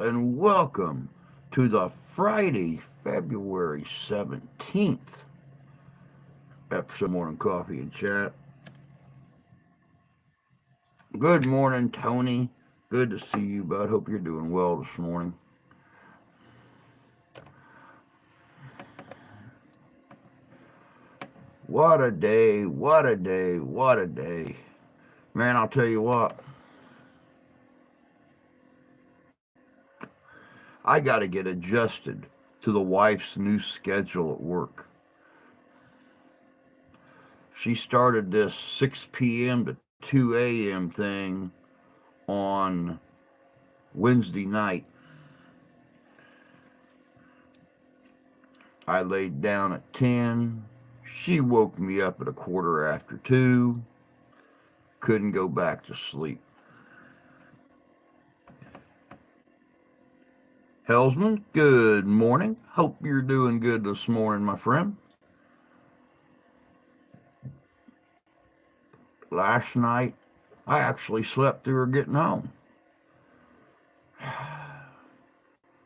and welcome to the Friday, February 17th episode of Morning Coffee and Chat. Good morning, Tony. Good to see you, bud. Hope you're doing well this morning. What a day, what a day, what a day. Man, I'll tell you what, I got to get adjusted to the wife's new schedule at work. She started this 6 p.m. to 2 a.m. thing on Wednesday night. I laid down at 10. She woke me up at a quarter after 2. Couldn't go back to sleep. Helsman, good morning. Hope you're doing good this morning, my friend. Last night, I actually slept through her getting home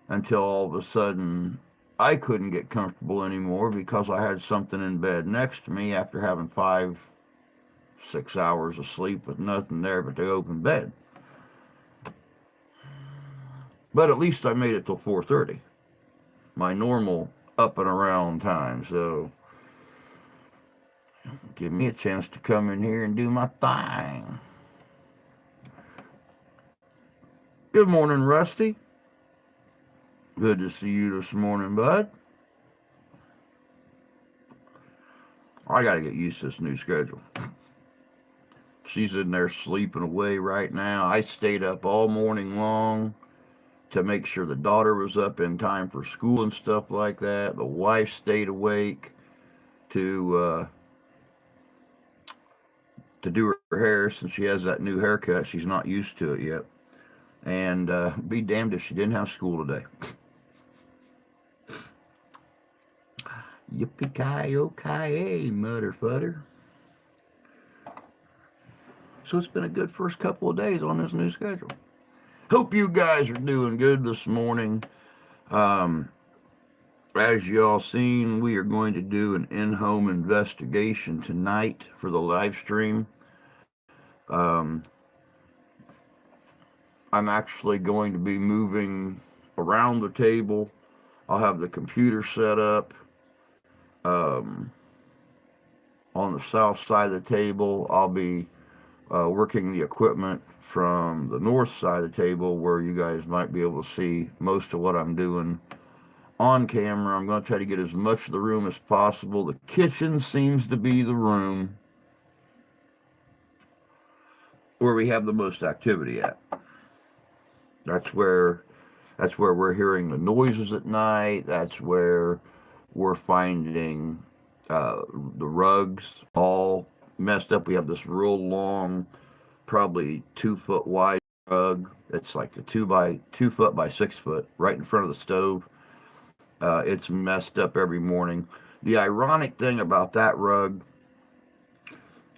until all of a sudden I couldn't get comfortable anymore because I had something in bed next to me after having 5, 6 hours of sleep with nothing there but the open bed. But at least I made it till 4:30, my normal up and around time. So give me a chance to come in here and do my thing. Good morning, Rusty. Good to see you this morning, bud. I got to get used to this new schedule. She's in there sleeping away right now. I stayed up all morning long to make sure the daughter was up in time for school and stuff like that. The wife stayed awake to do her hair since she has that new haircut. She's not used to it yet. And be damned if she didn't have school today. Yippee-ki-yo-ki-yay, mother fudder. So it's been a good first couple of days on this new schedule. Hope you guys are doing good this morning. As y'all seen, we are going to do an in-home investigation tonight for the live stream. I'm actually going to be moving around the table. I'll have the computer set up on the south side of the table. I'll be working the equipment from the north side of the table where you guys might be able to see most of what I'm doing on camera. I'm going to try to get as much of the room as possible. The kitchen seems to be the room where we have the most activity at. That's where we're hearing the noises at night. That's where we're finding the rugs all messed up. We have this real long, probably 2 foot wide rug. It's like a 2 foot by 6 foot right in front of the stove. It's messed up every morning. The ironic thing about that rug,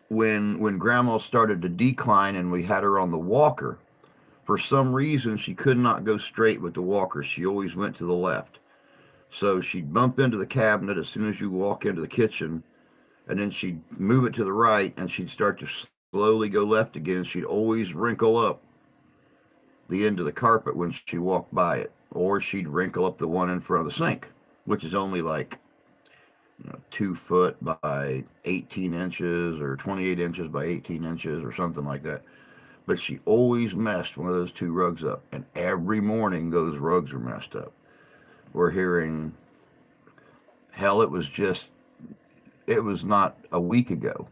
when Grandma started to decline and we had her on the walker, for some reason she could not go straight with the walker. She always went to the left. So she'd bump into the cabinet as soon as you walk into the kitchen, and then she'd move it to the right, and she'd start to slowly go left again. She'd always wrinkle up the end of the carpet when she walked by it, or she'd wrinkle up the one in front of the sink, which is only like 2 foot by 18 inches or 28 inches by 18 inches or something like that. But she always messed one of those two rugs up, and every morning those rugs are messed up. We're hearing, hell, it was not a week ago.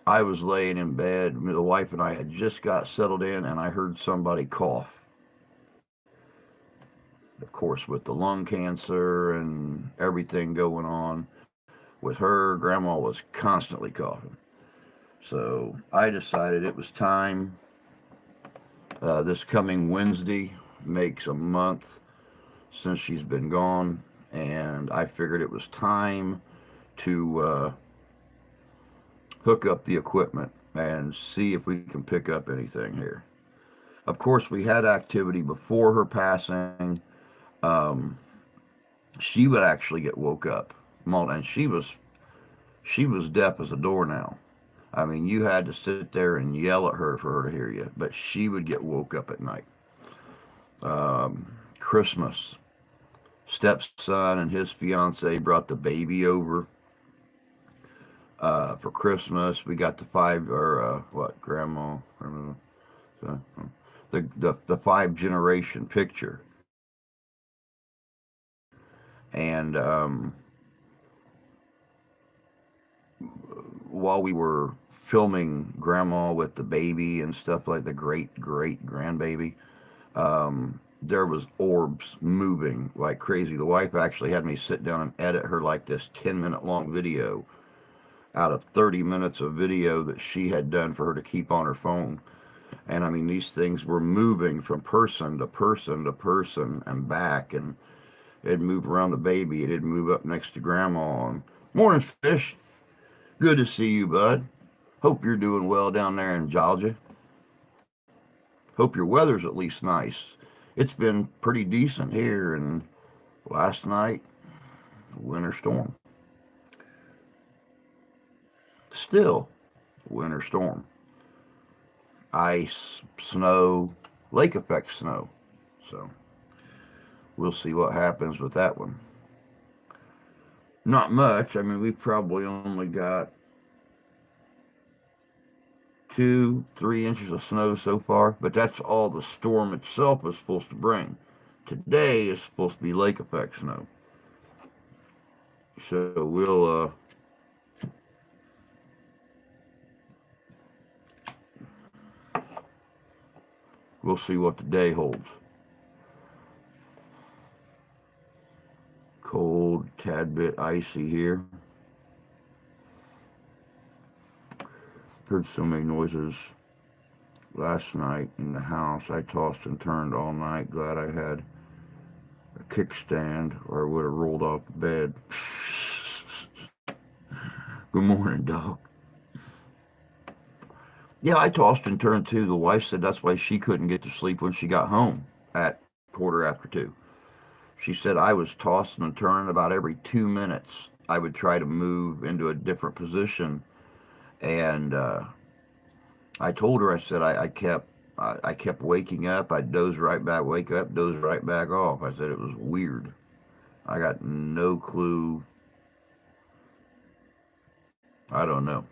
I was laying in bed, the wife and I had just got settled in, and I heard somebody cough. Of course, with the lung cancer and everything going on with her, Grandma was constantly coughing. So I decided it was time. This coming Wednesday makes a month since she's been gone, and I figured it was time to hook up the equipment and see if we can pick up anything here. Of course, we had activity before her passing. Um, she would actually get woke up, and she was deaf as a doornail. I mean, you had to sit there and yell at her for her to hear you, but she would get woke up at night. Christmas, stepson and his fiance brought the baby over for Christmas. We got the five or what grandma, uh, the 5 generation picture, and while we were filming grandma with the baby and stuff like the great great grandbaby, there was orbs moving like crazy. The wife actually had me sit down and edit her like this 10-minute long video out of 30 minutes of video that she had done for her to keep on her phone. And I mean, these things were moving from person to person to person and back, and it'd move around the baby, it'd move up next to grandma. And morning, fish. Good to see you, bud. Hope you're doing well down there in Georgia. Hope your weather's at least nice. It's been pretty decent here, and last night, winter storm. Still, winter storm. Ice, snow, lake effect snow. So we'll see what happens with that one. Not much. I mean, we've probably only got 2, 3 inches of snow so far, but that's all the storm itself is supposed to bring. Today is supposed to be lake effect snow. So we'll see what the day holds. Cold, tad bit icy here. Heard so many noises last night in the house. I tossed and turned all night. Glad I had a kickstand, or I would have rolled off the bed. Good morning, dog. Yeah, I tossed and turned too. The wife said that's why she couldn't get to sleep when she got home at 1:15. She said I was tossing and turning about every 2 minutes. I would try to move into a different position, and I told her, I said I kept waking up. I'd doze right back, wake up, doze right back off. I said it was weird. I got no clue. I don't know.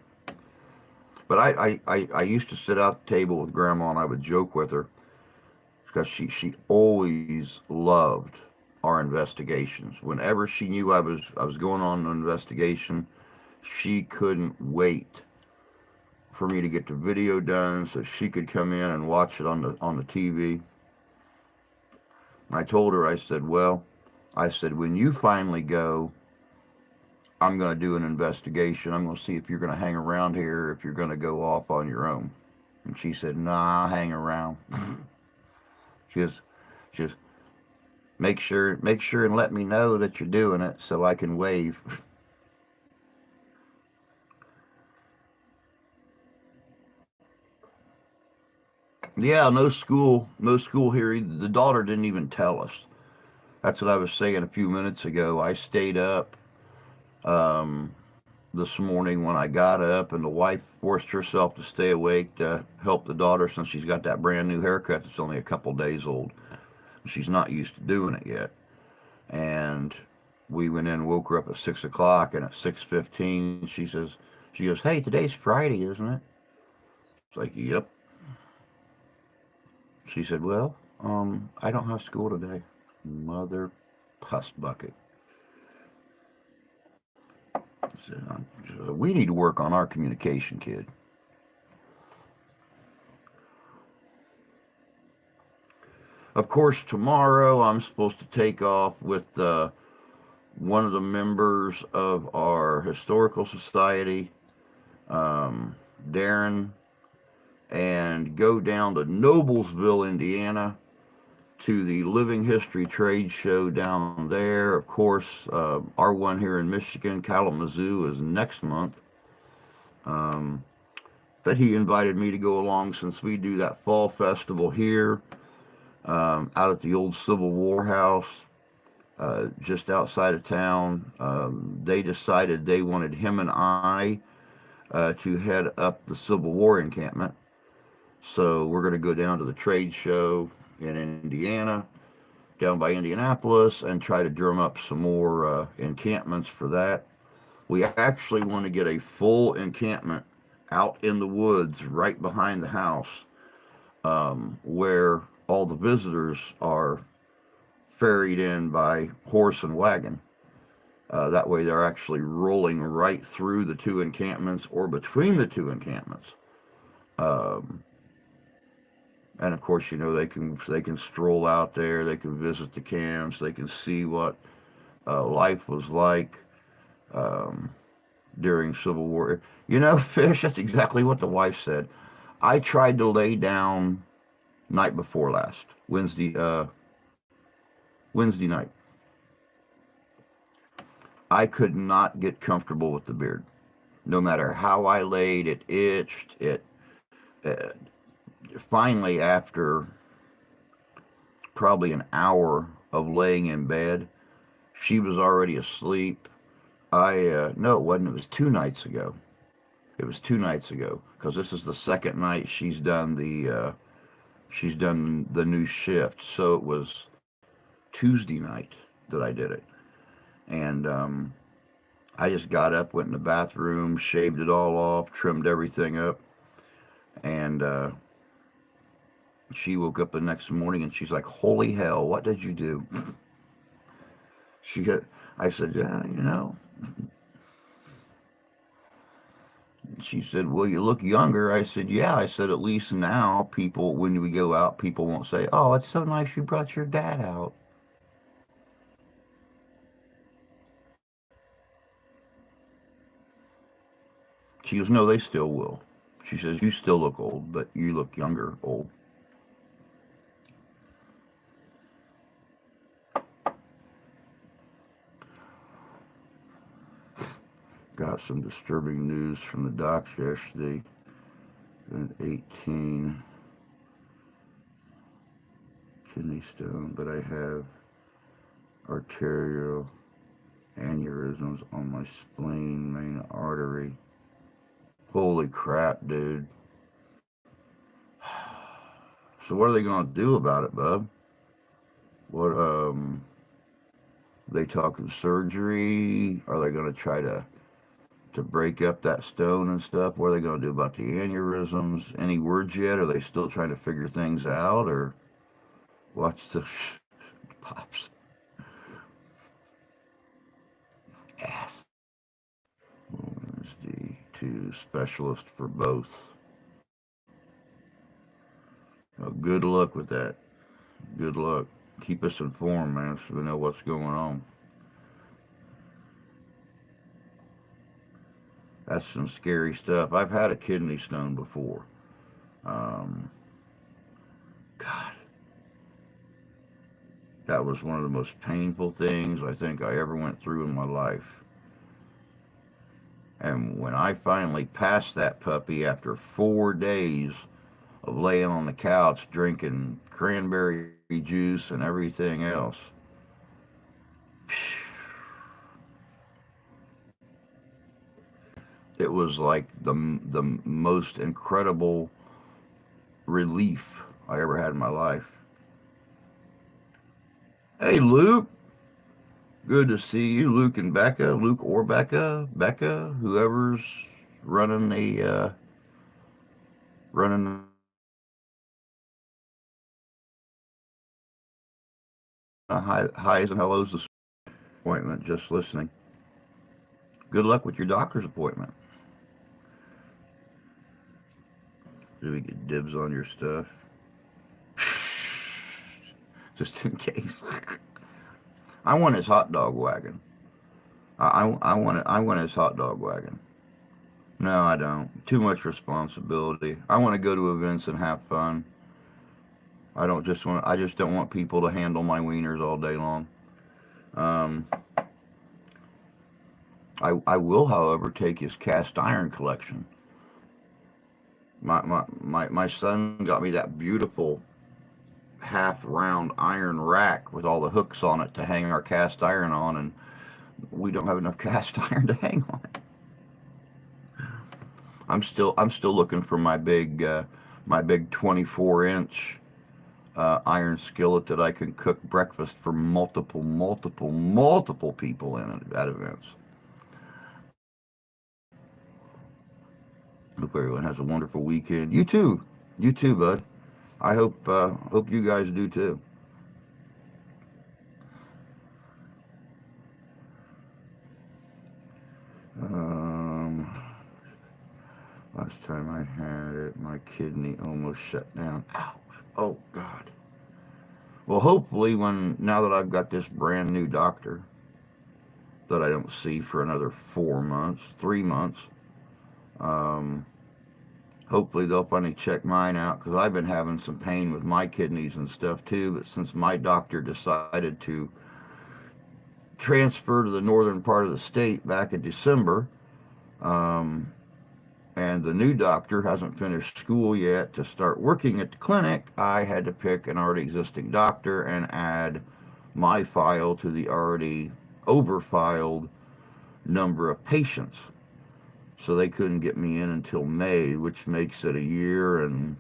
But I used to sit out the table with grandma and I would joke with her because she always loved our investigations. Whenever she knew I was going on an investigation, she couldn't wait for me to get the video done so she could come in and watch it on the TV. I told her, I said, when you finally go, I'm going to do an investigation. I'm going to see if you're going to hang around here, if you're going to go off on your own. And she said, nah, I'll hang around. just, just make sure and let me know that you're doing it so I can wave. Yeah, no school here. The daughter didn't even tell us. That's what I was saying a few minutes ago. I stayed up this morning when I got up, and the wife forced herself to stay awake to help the daughter since she's got that brand new haircut that's only a couple days old. She's not used to doing it yet. And we went in and woke her up at 6 o'clock, and at 6:15 she goes, hey, today's Friday, isn't it? It's like, yep. She said, well, I don't have school today. Mother pus bucket. We need to work on our communication, kid. Of course, tomorrow I'm supposed to take off with one of the members of our historical society, Darren, and go down to Noblesville, Indiana, to the Living History Trade Show down there. Of course, our one here in Michigan, Kalamazoo, is next month. but he invited me to go along since we do that fall festival here out at the old Civil War house just outside of town. They decided they wanted him and I to head up the Civil War encampment. So we're going to go down to the trade show in Indiana, down by Indianapolis, and try to drum up some more encampments for that. We actually want to get a full encampment out in the woods right behind the house where all the visitors are ferried in by horse and wagon. That way they're actually rolling right through the two encampments or between the two encampments. Um, and of course, they can stroll out there, they can visit the camps, they can see what life was like um, during Civil War. Fish. That's exactly what the wife said. I tried to lay down night before last, Wednesday night. I could not get comfortable with the beard. No matter how I laid, it itched. It uh, finally, after probably an hour of laying in bed, she was already asleep. No, it wasn't. It was 2 nights ago. It was 2 nights ago because this is the second night she's done the new shift. So it was Tuesday night that I did it, and I just got up, went in the bathroom, shaved it all off, trimmed everything up, and she woke up the next morning and she's like, "Holy hell, what did you do?" she, I said, "Yeah, you know." She said, "Well, you look younger." I said, "Yeah." I said, "At least now, people, when we go out, people won't say, 'Oh, it's so nice you brought your dad out.'" She goes, "No, they still will." She says, "You still look old, but you look younger, old." Got some disturbing news from the docs yesterday. An 18 kidney stone, but I have arterial aneurysms on my spleen main artery. Holy crap, dude. So what are they going to do about it, bub? What, they talking surgery? Are they going to try to break up that stone and stuff? What are they going to do about the aneurysms? Any words yet? Are they still trying to figure things out? Or watch the pops ass. Wednesday to specialist for both. Well, good luck with that. Good luck. Keep us informed, man, so we know what's going on. That's some scary stuff. I've had a kidney stone before. Um, God, that was one of the most painful things I think I ever went through in my life. And when I finally passed that puppy after 4 days of laying on the couch drinking cranberry juice and everything else, it was like the most incredible relief I ever had in my life. Hey, Luke. Good to see you, Luke and Becca. Luke or Becca, whoever's running the running highs and hellos this appointment. Just listening. Good luck with your doctor's appointment. Did we get dibs on your stuff? Just in case. I want his hot dog wagon. I want his hot dog wagon. No, I don't. Too much responsibility. I want to go to events and have fun. I just don't want people to handle my wieners all day long. Um, I will, however, take his cast iron collection. My son got me that beautiful half round iron rack with all the hooks on it to hang our cast iron on, and we don't have enough cast iron to hang on it. I'm still looking for my big 24-inch iron skillet that I can cook breakfast for multiple people in at events. Hope everyone has a wonderful weekend. You too, bud. I hope you guys do too. Um, Last time I had it, my kidney almost shut down. Ouch! Oh God. Well, hopefully, when now that I've got this brand new doctor that I don't see for another 4 months, 3 months, um, hopefully they'll finally check mine out because I've been having some pain with my kidneys and stuff too. But since my doctor decided to transfer to the northern part of the state back in December, um, and the new doctor hasn't finished school yet to start working at the clinic, I had to pick an already existing doctor and add my file to the already overfiled number of patients. So they couldn't get me in until May, which makes it a year and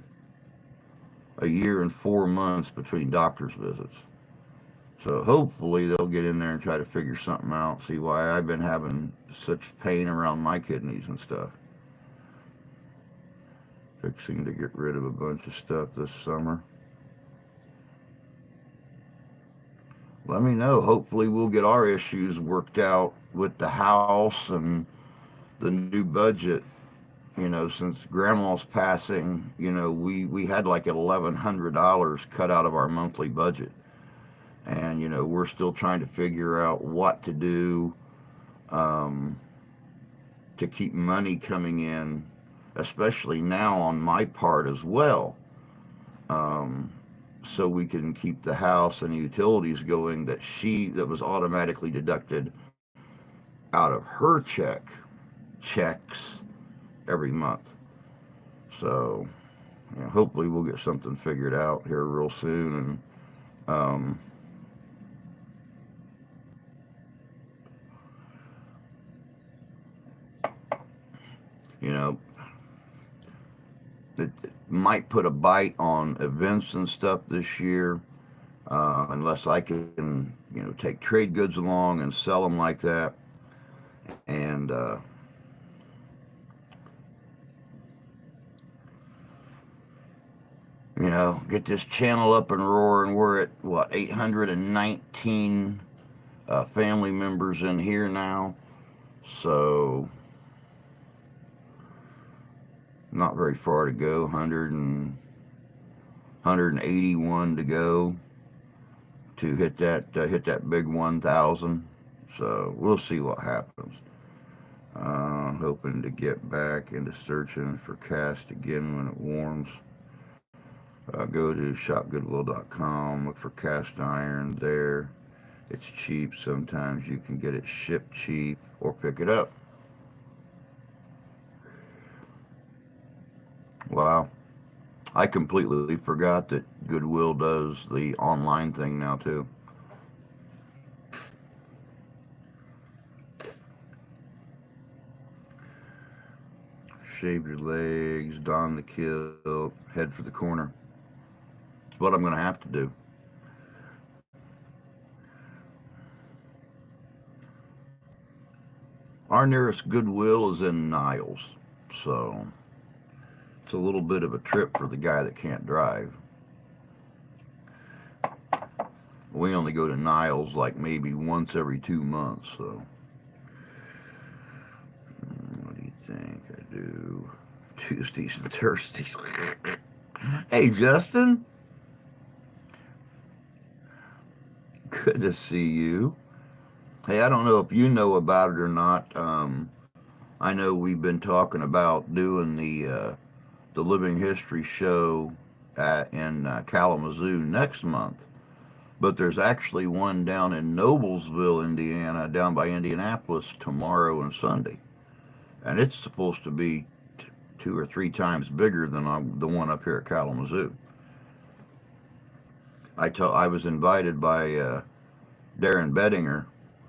4 months between doctor's visits. So hopefully they'll get in there and try to figure something out, see why I've been having such pain around my kidneys and stuff. Fixing to get rid of a bunch of stuff this summer. Let me know. Hopefully we'll get our issues worked out with the house and the new budget. Since grandma's passing, we had like $1,100 cut out of our monthly budget. And, we're still trying to figure out what to do um, to keep money coming in, especially now on my part as well, um, so we can keep the house and the utilities going that was automatically deducted out of her checks every month. So hopefully we'll get something figured out here real soon. And um, you know it might put a bite on events and stuff this year, unless I can take trade goods along and sell them like that, and get this channel up and roaring. We're at what, 819 family members in here now, so not very far to go. 181 to go to hit that big 1,000. So we'll see what happens. Hoping to get back into searching for cast again when it warms. Go to shopgoodwill.com, look for cast iron there. It's cheap. Sometimes you can get it shipped cheap or pick it up. Wow. I completely forgot that Goodwill does the online thing now too. Shave your legs, don the kilt, head for the corner. It's what I'm going to have to do. Our nearest Goodwill is in Niles, so it's a little bit of a trip for the guy that can't drive. We only go to Niles like maybe once every 2 months, so what do you think I do? Tuesdays and Thursdays. Hey, Justin, good to see you. Hey, I don't know if you know about it or not. I know we've been talking about doing the Living History show in Kalamazoo next month, but there's actually one down in Noblesville, Indiana, down by Indianapolis tomorrow and Sunday, and it's supposed to be 2 or 3 times bigger than the one up here at Kalamazoo. I was invited by Darren Bettinger,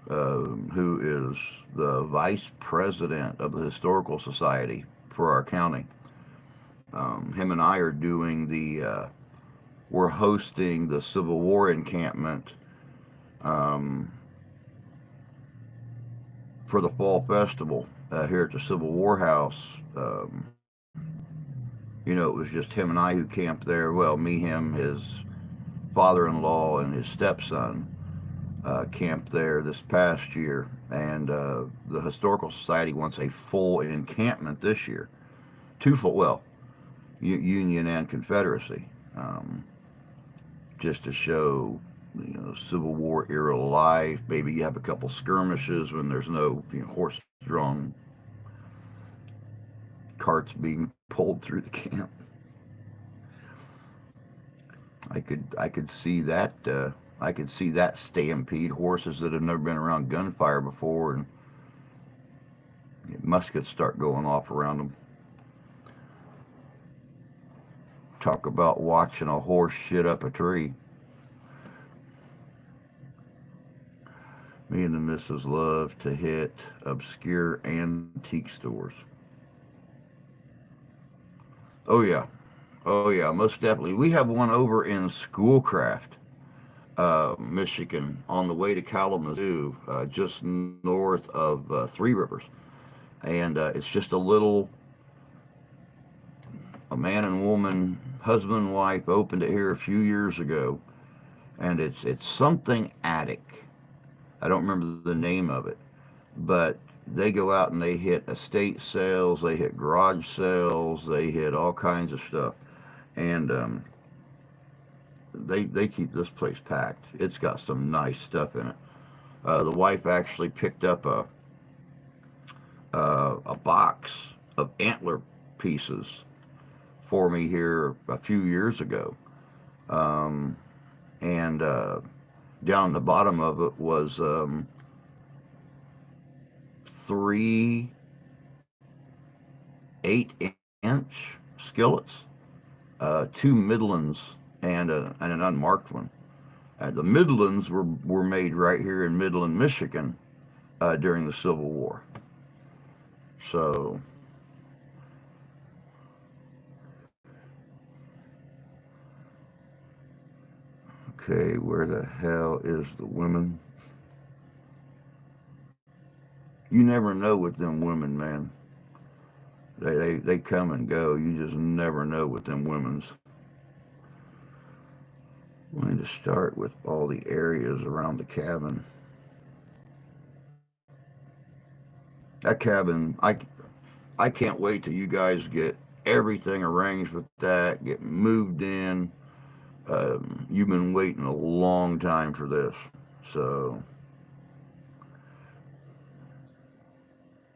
who is the vice president of the Historical Society for our county. Him and I are doing we're hosting the Civil War encampment for the fall festival here at the Civil War House. It was just him and I who camped there. Well, me, him, his father-in-law, and his stepson camped there this past year. And the Historical Society wants a full encampment this year. Two full, well, Union and Confederacy, just to show Civil War era life. Maybe you have a couple skirmishes when there's no horse-drawn carts being pulled through the camp. I could see that. I could see that stampede, horses that have never been around gunfire before, and muskets start going off around them. Talk about watching a horse shit up a tree. Me and the missus love to hit obscure antique stores. Oh yeah. Oh yeah, most definitely. We have one over in Schoolcraft, Michigan, on the way to Kalamazoo, just north of Three Rivers. And it's just a man and woman, husband and wife, opened it here a few years ago. And it's something attic. I don't remember the name of it, but they go out and they hit estate sales, they hit garage sales, they hit all kinds of stuff, and they keep this place packed. It's got some nice stuff in it. The wife actually picked up a box of antler pieces for me here a few years ago, and down the bottom of it was 3 8-inch skillets, 2 Midlands, and an unmarked one. The Midlands were made right here in Midland, Michigan, during the Civil War. So okay, where the hell is the women? You never know with them women, man. They come and go. You just never know with them women's. I'm going to start with all the areas around the cabin. That cabin, I can't wait till you guys get everything arranged with that, get moved in. You've been waiting a long time for this, so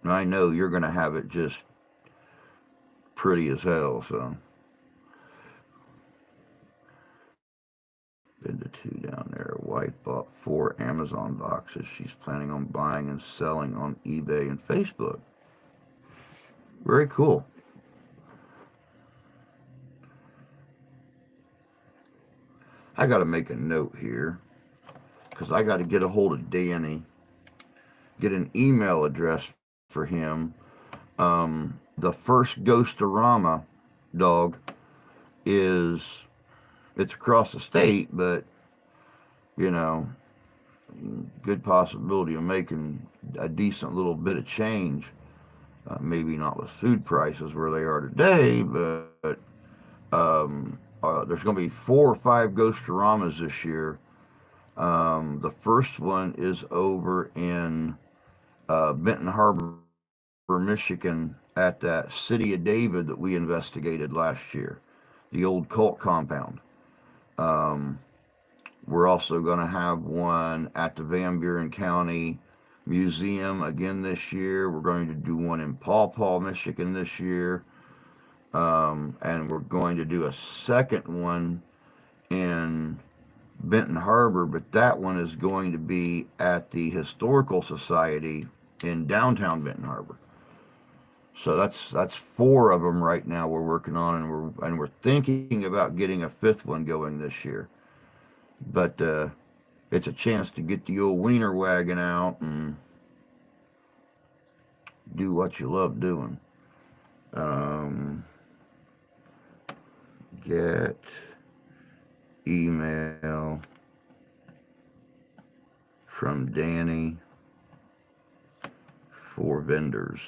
I know you're going to have it just pretty as hell. So been to 2 down there. Wife bought 4 Amazon boxes she's planning on buying and selling on eBay and Facebook. Very cool. I got to make a note here because I got to get a hold of Danny, get an email address for him. The first Ghostorama dog it's across the state, but good possibility of making a decent little bit of change. Maybe not with food prices where they are today, but there's going to be 4 or 5 Ghostoramas this year. The first one is over in Benton Harbor, Michigan, at that City of David that we investigated last year, the old cult compound. We're also going to have one at the Van Buren County Museum again this year. We're going to do one in Paw Paw, Michigan this year. And we're going to do a second one in Benton Harbor, but that one is going to be at the Historical Society in downtown Benton Harbor. So that's four of them right now we're working on, and we're thinking about getting a fifth one going this year. But it's a chance to get the old wiener wagon out and do what you love doing. Um, get email from Danny for vendors.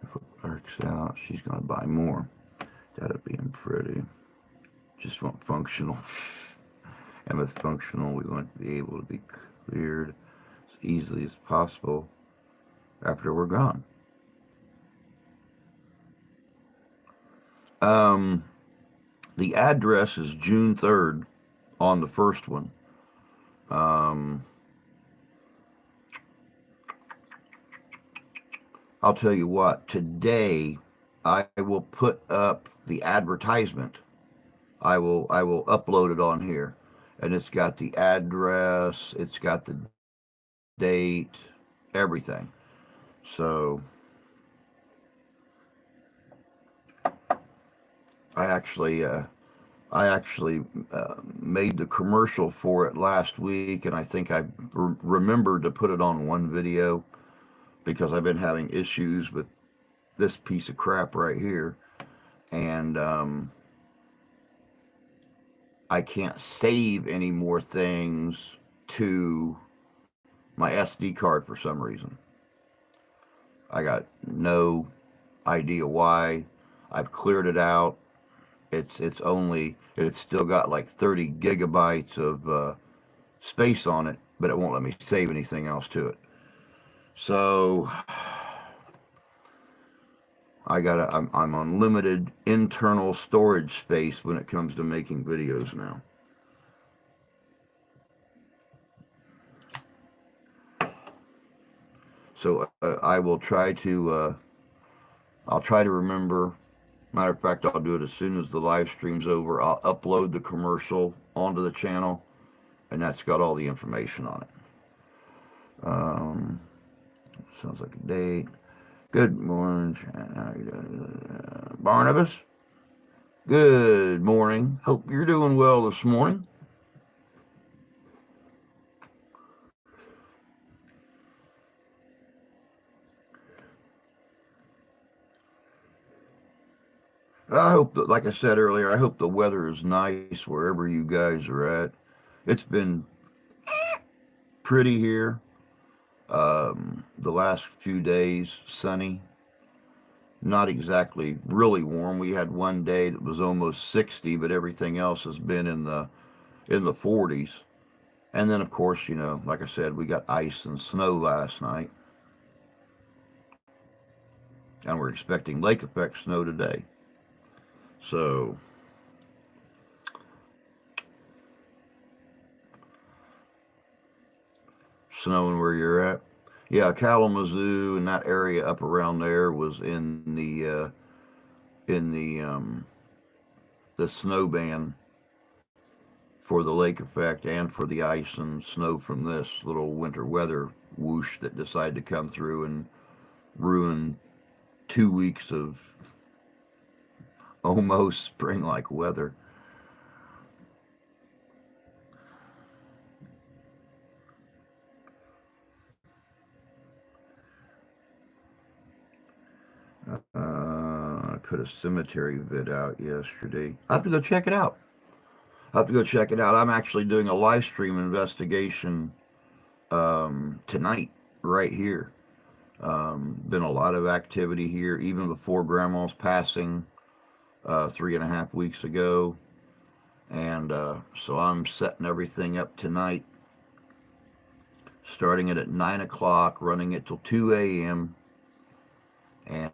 If it works out, she's going to buy more. That'd be pretty. Just want functional. And with functional, we want to be able to be cleared as easily as possible after we're gone. The address is June 3rd on the first one. I'll tell you what, today I will put up the advertisement. I will upload it on here. And it's got the address, it's got the date, everything. So I actually made the commercial for it last week, and I think I remembered to put it on one video because I've been having issues with this piece of crap right here, and I can't save any more things to my SD card for some reason. I got no idea why. I've cleared it out. It's still got like 30 gigabytes of space on it, but it won't let me save anything else to it. So I'm on limited internal storage space when it comes to making videos now. So I will try to I'll try to remember. Matter of fact, I'll do it as soon as the live stream's over. I'll upload the commercial onto the channel, and that's got all the information on it. Sounds like a date. Good morning, Barnabas. Good morning. Hope you're doing well this morning. I hope that, like I said earlier, I hope the weather is nice wherever you guys are at. It's been pretty here. The last few days, sunny. Not exactly really warm. We had one day that was almost 60, but everything else has been in the 40s. And then, of course, like I said, we got ice and snow last night, and we're expecting lake effect snow today. So snowing where you're at. Yeah, Kalamazoo and that area up around there was in the snow ban for the lake effect and for the ice and snow from this little winter weather whoosh that decided to come through and ruin 2 weeks of almost spring-like weather. I put a cemetery vid out yesterday. I have to go check it out. I have to go check it out. I'm actually doing a live stream investigation tonight, right here. Been a lot of activity here, even before Grandma's passing 3.5 weeks ago. And so I'm setting everything up tonight, starting it at 9 o'clock, running it till 2 a.m. And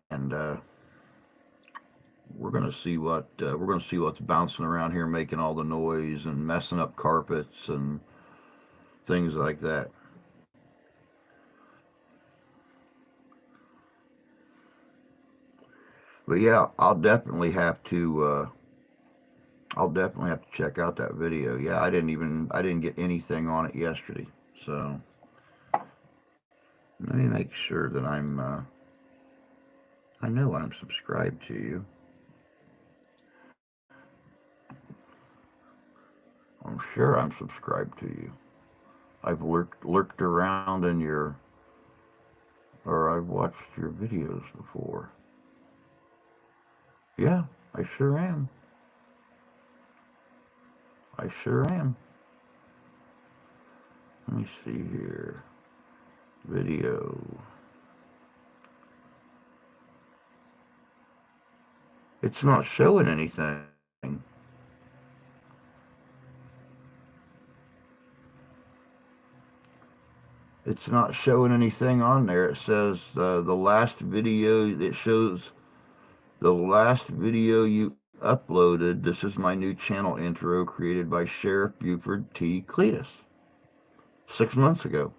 we're gonna see what's bouncing around here, making all the noise and messing up carpets and things like that. But yeah, I'll definitely have to check out that video. Yeah, I didn't get anything on it yesterday. So let me make sure that I know I'm subscribed to you. I'm sure I'm subscribed to you. I've lurked around in your, or I've watched your videos before. Yeah, I sure am. I sure am. Let me see here. Video. It's not showing anything. It's not showing anything on there. It says the last video. It shows the last video you uploaded. This is my new channel intro created by Sheriff Buford T. Cletus 6 months ago.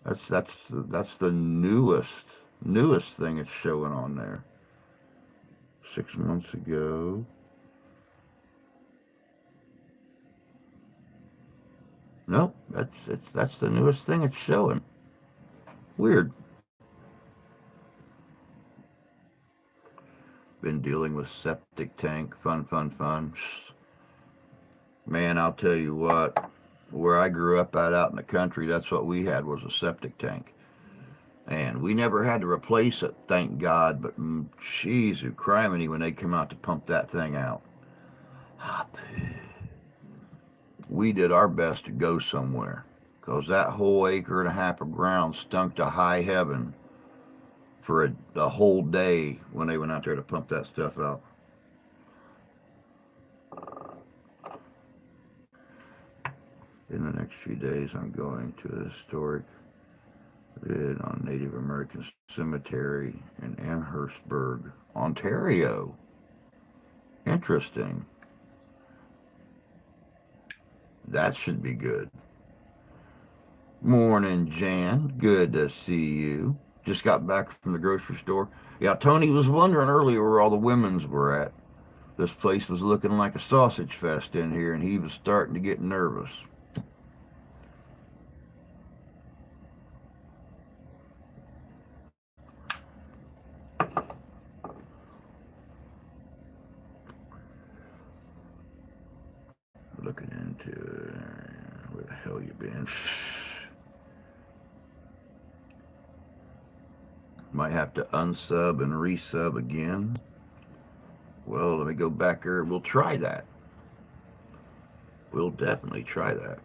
That's the newest thing it's showing on there. 6 months ago. Nope, that's the newest thing it's showing. Weird. Been dealing with septic tank. Fun, fun, fun. Man, I'll tell you what. Where I grew up out in the country, that's what we had was a septic tank. And we never had to replace it, thank God. But jeez, who criminy when they come out to pump that thing out. We did our best to go somewhere, because that whole acre and a half of ground stunk to high heaven for a whole day when they went out there to pump that stuff out. In the next few days, I'm going to a historic vid on Native American Cemetery in Amherstburg, Ontario. Interesting. That should be good. Morning, Jan. Good to see you. Just got back from the grocery store. Yeah, Tony was wondering earlier where all the women's were at. This place was looking like a sausage fest in here, and he was starting to get nervous. Looking into where the hell you been? Might have to unsub and resub again. Well, let me go back there. We'll try that. We'll definitely try that.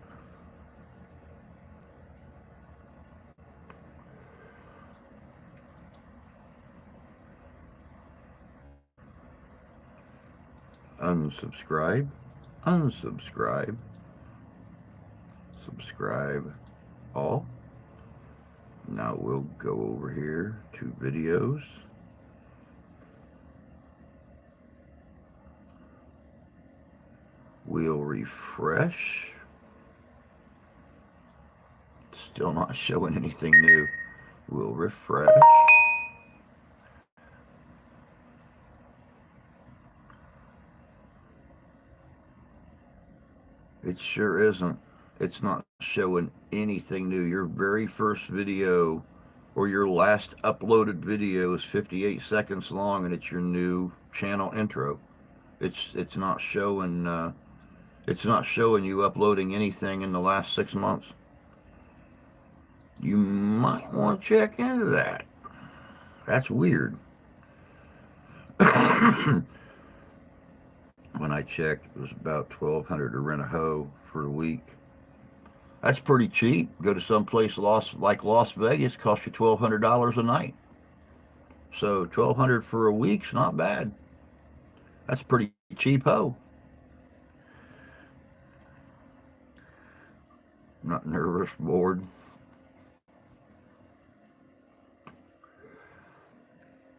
Unsubscribe. Unsubscribe. Subscribe all. Now we'll go over here to videos. We'll refresh. Still not showing anything new. We'll refresh. It sure isn't. It's not showing anything new. Your very first video or your last uploaded video is 58 seconds long, and it's your new channel intro. It's not showing. It's not showing you uploading anything in the last 6 months. You might want to check into that. That's weird. When I checked, it was about $1,200 to rent a hoe for a week. That's pretty cheap. Go to some place like Las Vegas, costs you $1,200 a night. So $1,200 for a week's not bad. That's pretty cheap hoe. Not nervous, bored.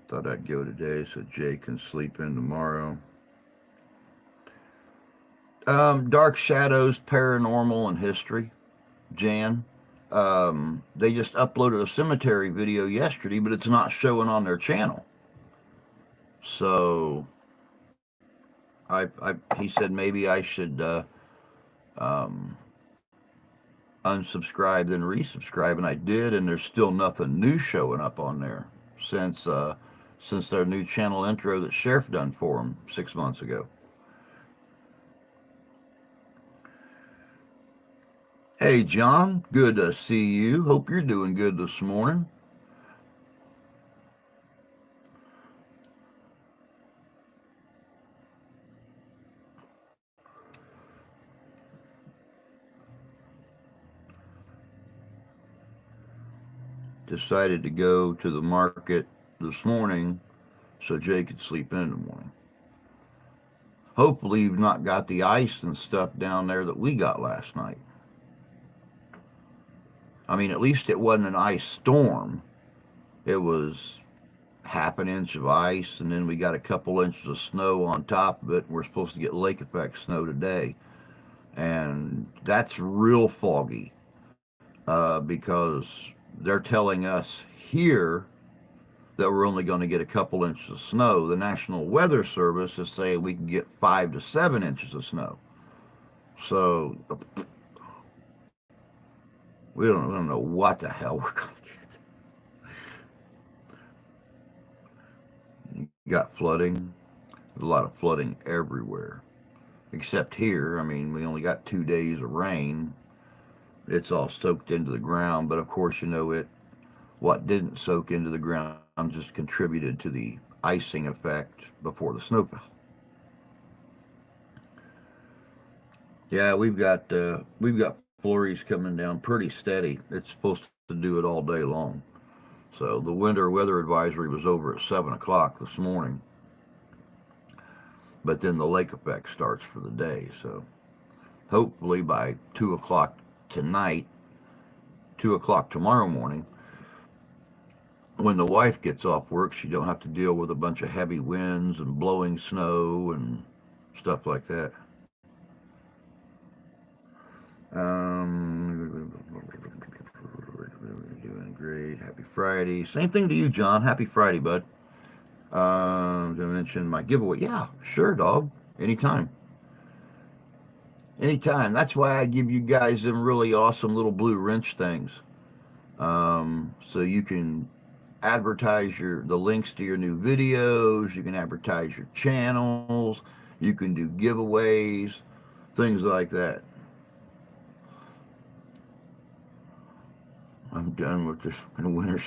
Thought I'd go today so Jay can sleep in tomorrow. Dark Shadows, Paranormal, and History. Jan. They just uploaded a cemetery video yesterday, but it's not showing on their channel. So he said maybe I should unsubscribe then resubscribe, and I did, and there's still nothing new showing up on there since since their new channel intro that Sheriff done for them 6 months ago. Hey John, good to see you. Hope you're doing good this morning. Decided to go to the market this morning so Jay could sleep in the morning. Hopefully you've not got the ice and stuff down there that we got last night. I mean, at least it wasn't an ice storm. It was half an inch of ice, and then we got a couple inches of snow on top of it. We're supposed to get lake effect snow today, and that's real foggy because they're telling us here that we're only going to get a couple inches of snow. The National Weather Service is saying we can get 5 to 7 inches of snow. So we don't know what the hell we're going to get. You got flooding. There's a lot of flooding everywhere, except here. I mean, we only got 2 days of rain. It's all soaked into the ground, but of course, you know it. What didn't soak into the ground just contributed to the icing effect before the snow fell. Yeah, we've got flurries coming down pretty steady. It's supposed to do it all day long. So the winter weather advisory was over at 7 o'clock this morning, but then the lake effect starts for the day. So hopefully by 2 o'clock tonight, 2 o'clock tomorrow morning, when the wife gets off work, she don't have to deal with a bunch of heavy winds and blowing snow and stuff like that. Doing great. Happy Friday. Same thing to you, John. Happy Friday, bud. Did I mention my giveaway? Yeah, sure, dog. Anytime. Anytime. That's why I give you guys them really awesome little blue wrench things. So you can advertise the links to your new videos. You can advertise your channels. You can do giveaways, things like that. I'm done with this winter.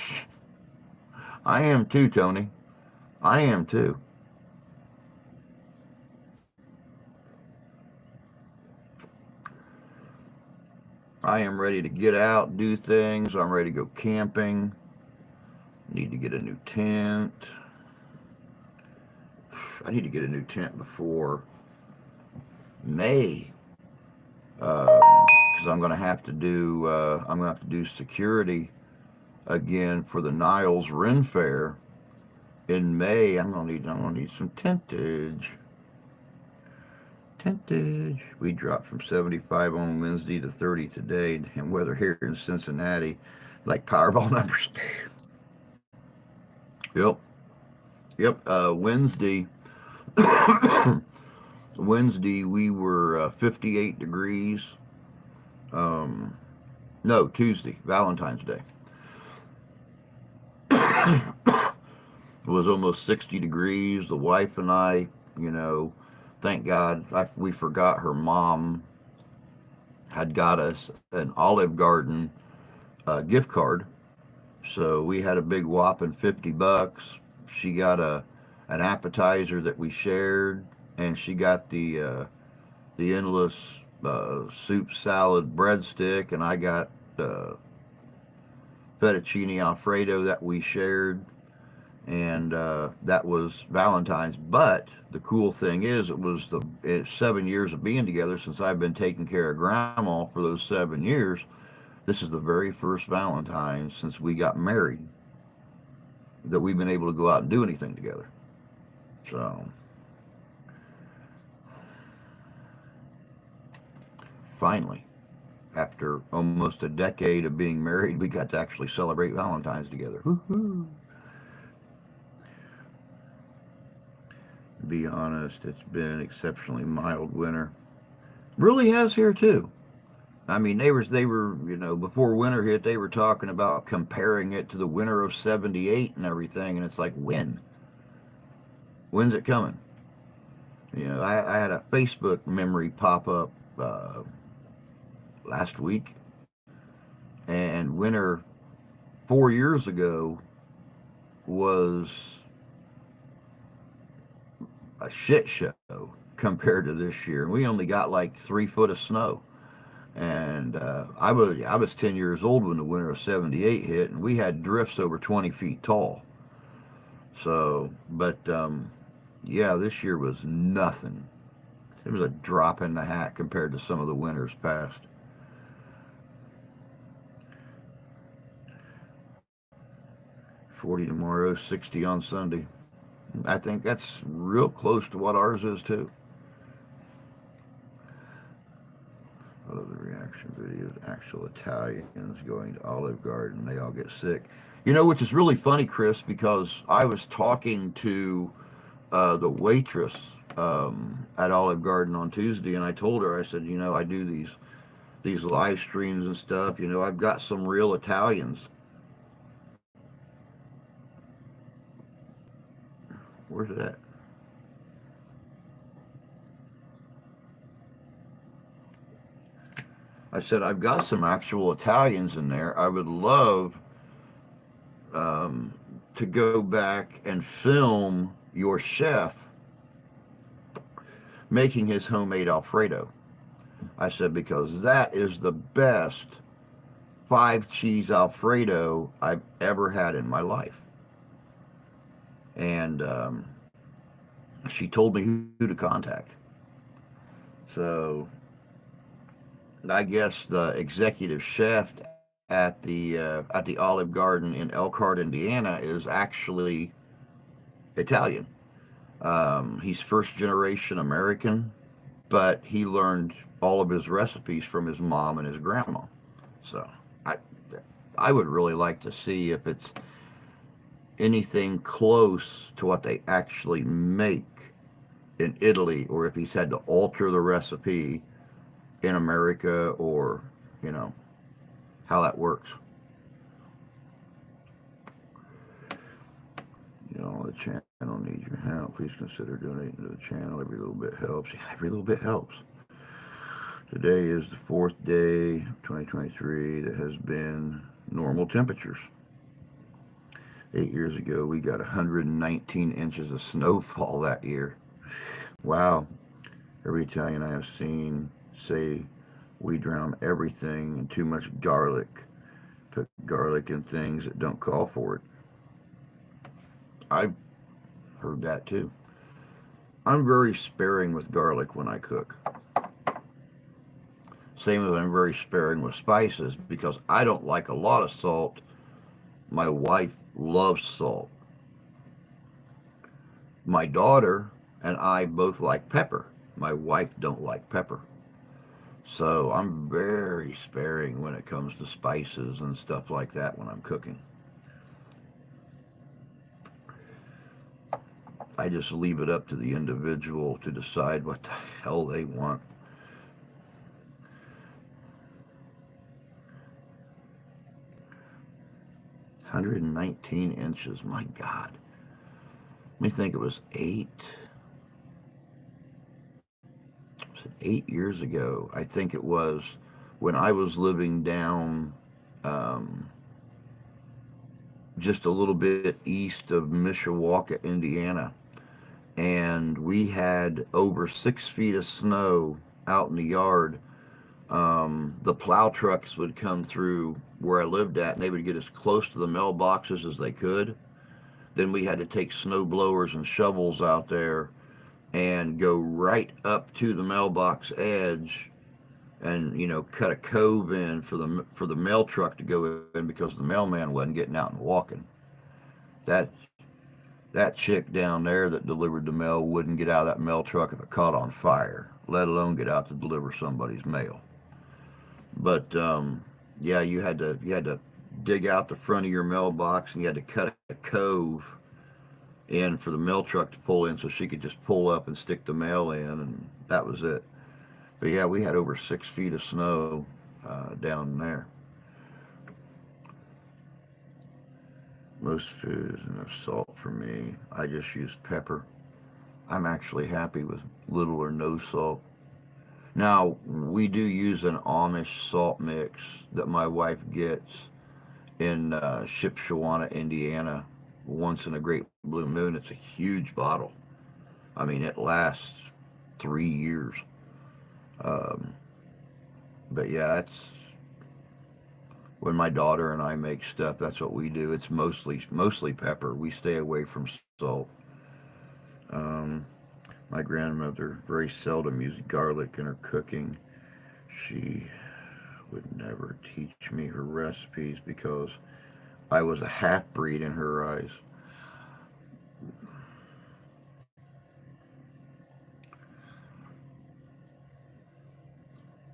I am too, Tony. I am too. I am ready to get out, do things. I'm ready to go camping. Need to get a new tent. I need to get a new tent before May, because I'm gonna have to do security again for the Niles Ren Fair in May. I'm gonna need some tentage. Tentage. We dropped from 75 on Wednesday to 30 today, and weather here in Cincinnati, like Powerball numbers. Yep. Yep. Wednesday we were 58 degrees. No, Tuesday, Valentine's Day. It was almost 60 degrees. The wife and I, you know, thank God we forgot her mom had got us an Olive Garden gift card. So we had a big whopping $50. She got an appetizer that we shared, and she got the endless soup salad breadstick, and I got fettuccine alfredo that we shared, and that was Valentine's. But the cool thing is, it's 7 years of being together since I've been taking care of Grandma for those 7 years. This is the very first Valentine's since we got married that we've been able to go out and do anything together. So finally, after almost a decade of being married, we got to actually celebrate Valentine's together. Woo-hoo. To be honest, it's been exceptionally mild winter. Really has here too. I mean, they were before winter hit, they were talking about comparing it to the winter of '78 and everything, and it's like when's it coming? I had a Facebook memory pop up last week, and winter 4 years ago was a shit show compared to this year, and we only got like 3 foot of snow. And I was 10 years old when the winter of '78 hit, and we had drifts over 20 feet tall. So, but yeah, this year was nothing. It was a drop in the hat compared to some of the winters past. 40 tomorrow, 60 on Sunday. I think that's real close to what ours is too. I love the reaction videos. Actual Italians going to Olive Garden. They all get sick. Which is really funny, Chris, because I was talking to the waitress at Olive Garden on Tuesday, and I told her, I said, I do these live streams and stuff. I've got some real Italians. Where's it at? I said, I've got some actual Italians in there. I would love to go back and film your chef making his homemade Alfredo. I said, because that is the best 5 cheese Alfredo I've ever had in my life. And she told me who to contact. So I guess the executive chef at the Olive Garden in Elkhart, Indiana, is actually Italian. He's first generation American, but he learned all of his recipes from his mom and his grandma. So I I would really like to see if it's anything close to what they actually make in Italy, or if he's had to alter the recipe in America, or you know how that works. The channel needs your help. Please consider donating to the channel. Every little bit helps. Yeah, every little bit helps. Today is the fourth day of 2023 that has been normal temperatures. 8 years ago, we got 119 inches of snowfall that year. Wow. Every Italian I have seen say we drown everything in too much garlic. Put garlic in things that don't call for it. I've heard that too. I'm very sparing with garlic when I cook. Same as I'm very sparing with spices because I don't like a lot of salt. My wife loves salt. My daughter and I both like pepper. My wife don't like pepper. So I'm very sparing when it comes to spices and stuff like that when I'm cooking. I just leave it up to the individual to decide what the hell they want. 119 inches, my God. Let me think, it was 8 years ago. I think it was when I was living down just a little bit east of Mishawaka, Indiana. And we had over 6 feet of snow out in the yard. The plow trucks would come through where I lived at, and they would get as close to the mailboxes as they could. Then we had to take snow blowers and shovels out there and go right up to the mailbox edge, and cut a cove in for the mail truck to go in because the mailman wasn't getting out and walking. That that chick down there that delivered the mail wouldn't get out of that mail truck if it caught on fire, let alone get out to deliver somebody's mail. But yeah, you had to dig out the front of your mailbox, and you had to cut a cove in for the mail truck to pull in so she could just pull up and stick the mail in, and that was it. But yeah, we had over 6 feet of snow down there. Most foods and no salt for me. I just use pepper. I'm actually happy with little or no salt. Now, we do use an Amish salt mix that my wife gets in Shipshewana, Indiana, once in a great blue moon. It's a huge bottle. I mean, it lasts 3 years. Um, but yeah, it's when my daughter and I make stuff. That's what we do. It's mostly pepper. We stay away from salt. Um, my grandmother very seldom used garlic in her cooking. She would never teach me her recipes because I was a half breed in her eyes.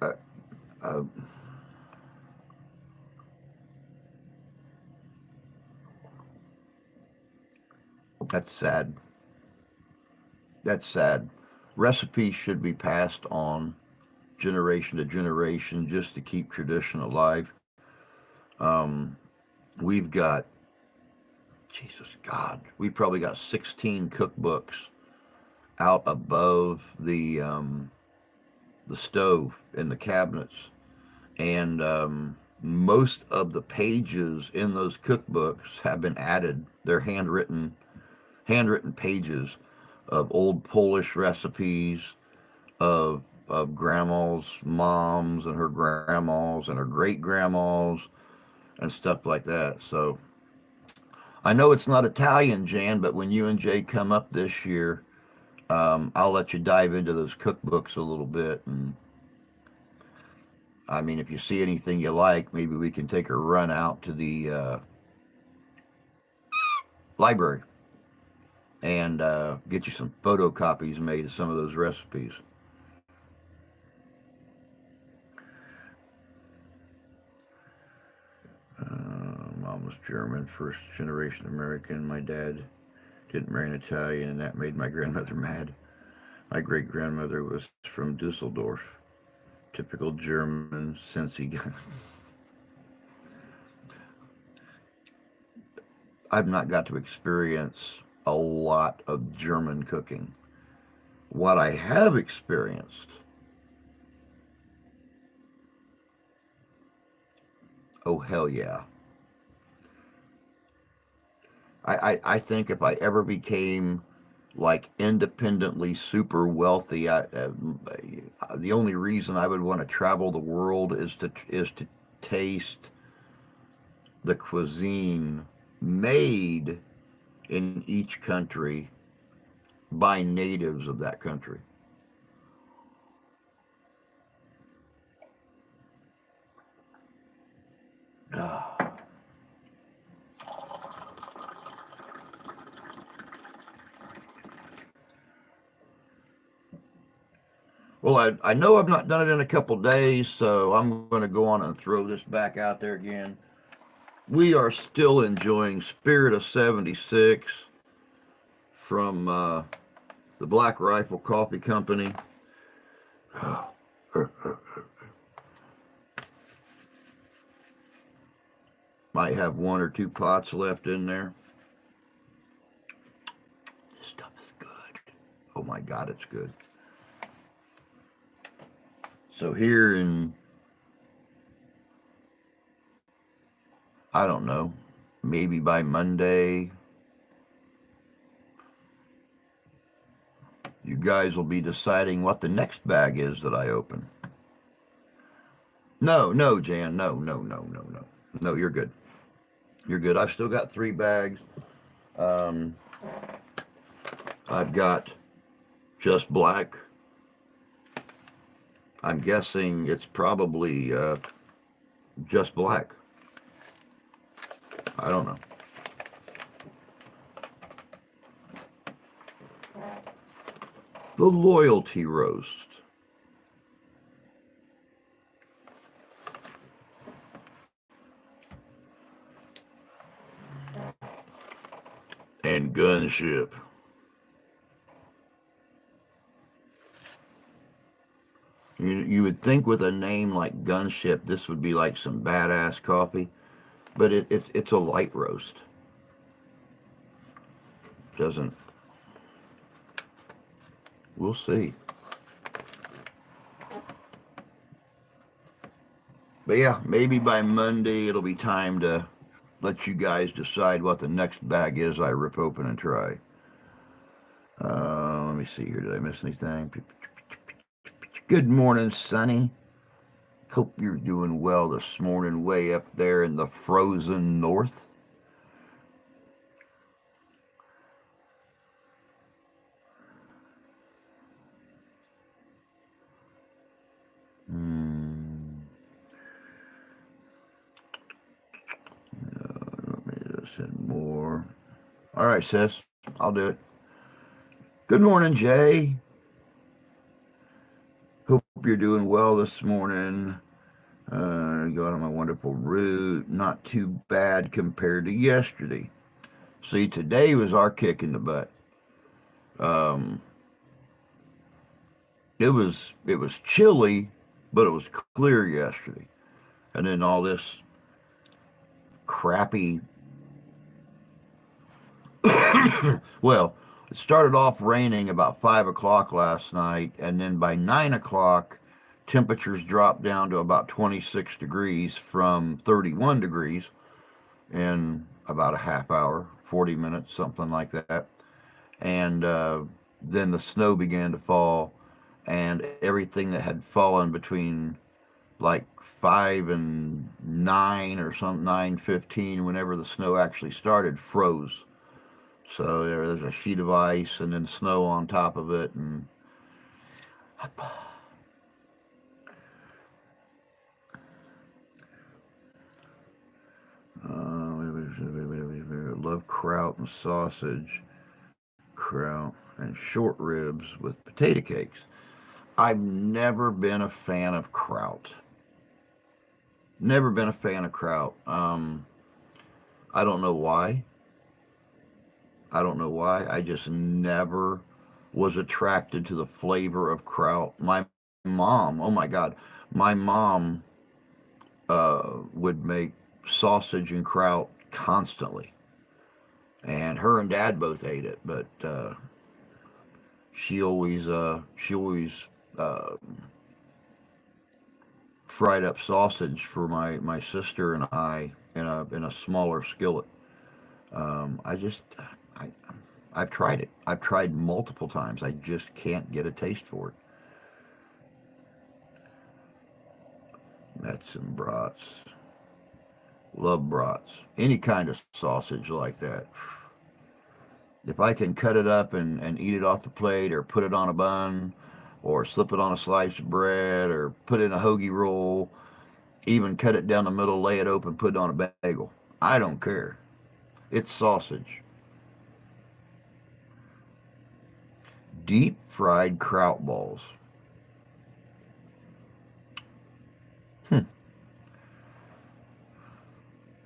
Uh, uh, that's sad. That's sad. Recipes should be passed on generation to generation just to keep tradition alive. Um, we've got, Jesus God, we probably got 16 cookbooks out above the stove in the cabinets, and most of the pages in those cookbooks have been added. They're handwritten pages of old Polish recipes of grandma's moms and her grandmas and her great grandmas and stuff like that. So I know it's not Italian, Jan, but when you and Jay come up this year, I'll let you dive into those cookbooks a little bit. And I mean, if you see anything you like, maybe we can take a run out to the library and get you some photocopies made of some of those recipes. Mom was German, first generation American. My dad didn't marry an Italian, and that made my grandmother mad. My great grandmother was from Dusseldorf, typical German Sensi. I've not got to experience a lot of German cooking. What I have experienced, oh hell yeah. I think if I ever became like independently super wealthy, the only reason I would want to travel the world is to taste the cuisine made in each country by natives of that country. Well, I know I've not done it in a couple days, so I'm going to go on and throw this back out there again. We are still enjoying Spirit of 76 from the Black Rifle Coffee Company. Might have one or two pots left in there. This stuff is good. Oh my God, it's good. So here in, I don't know, maybe by Monday, you guys will be deciding what the next bag is that I open. No, no, Jan, no, no, no, no, no. No, you're good. You're good. I've still got 3 bags. Um, I've got just black. I'm guessing it's probably just black. I don't know. The loyalty roast. And Gunship. You would think with a name like Gunship, this would be like some badass coffee, but it's a light roast. Doesn't. We'll see. But yeah, maybe by Monday it'll be time to let you guys decide what the next bag is I rip open and try. Let me see here. Did I miss anything? Good morning, Sonny. Hope you're doing well this morning, way up there in the frozen north. Let me just send more. All right, sis. I'll do it. Good morning, Jay. Hope you're doing well this morning. Going on my wonderful route. Not too bad compared to yesterday. See, today was our kick in the butt. Um, it was chilly, but it was clear yesterday, and then all this crappy. Well, it started off raining about 5 o'clock last night, and then by 9 o'clock, temperatures dropped down to about 26 degrees from 31 degrees in about a half hour, 40 minutes, something like that. And then the snow began to fall, and everything that had fallen between like 5 and 9 or some 9:15, whenever the snow actually started, froze. So there's a sheet of ice and then snow on top of it, and love kraut and sausage, kraut and short ribs with potato cakes. I've never been a fan of kraut. Never been a fan of kraut. I don't know why. I don't know why. I just never was attracted to the flavor of kraut. My mom, oh my God, my mom would make sausage and kraut constantly, and her and Dad both ate it. But she always uh, fried up sausage for my sister and I in a smaller skillet. I just I I've tried it. I've tried multiple times. I just can't get a taste for it. That's some brats. Love brats. Any kind of sausage like that. If I can cut it up and eat it off the plate or put it on a bun or slip it on a slice of bread or put it in a hoagie roll, even cut it down the middle, lay it open, put it on a bagel. I don't care. It's sausage. Deep fried kraut balls. Hmm.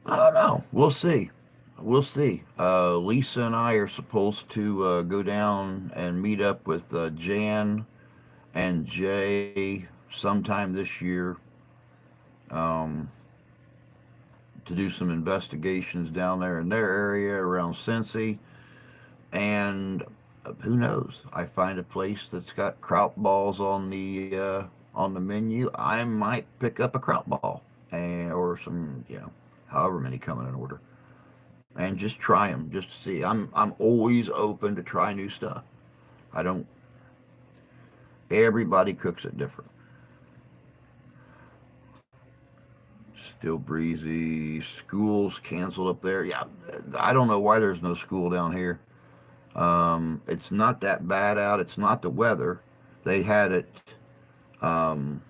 I don't know. We'll see. We'll see. Lisa and I are supposed to go down and meet up with Jan and Jay sometime this year, um, to do some investigations down there in their area around Cincy. And who knows? I find a place that's got kraut balls on the menu. I might pick up a kraut ball and or some, however many come in an order, and just try them just to see. I'm always open to try new stuff. I don't. Everybody cooks it different. Still breezy. School's canceled up there. Yeah, I don't know why there's no school down here. It's not that bad out. It's not the weather. They had it. Um,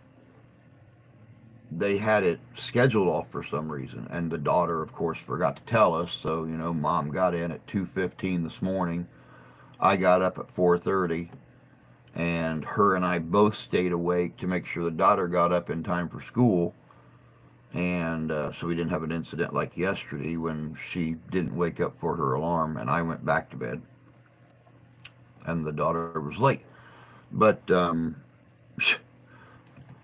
they had it scheduled off for some reason, and the daughter, of course, forgot to tell us. So Mom got in at 2:15 this morning. I got up at 4:30, and her and I both stayed awake to make sure the daughter got up in time for school. And so we didn't have an incident like yesterday when she didn't wake up for her alarm and I went back to bed and the daughter was late. But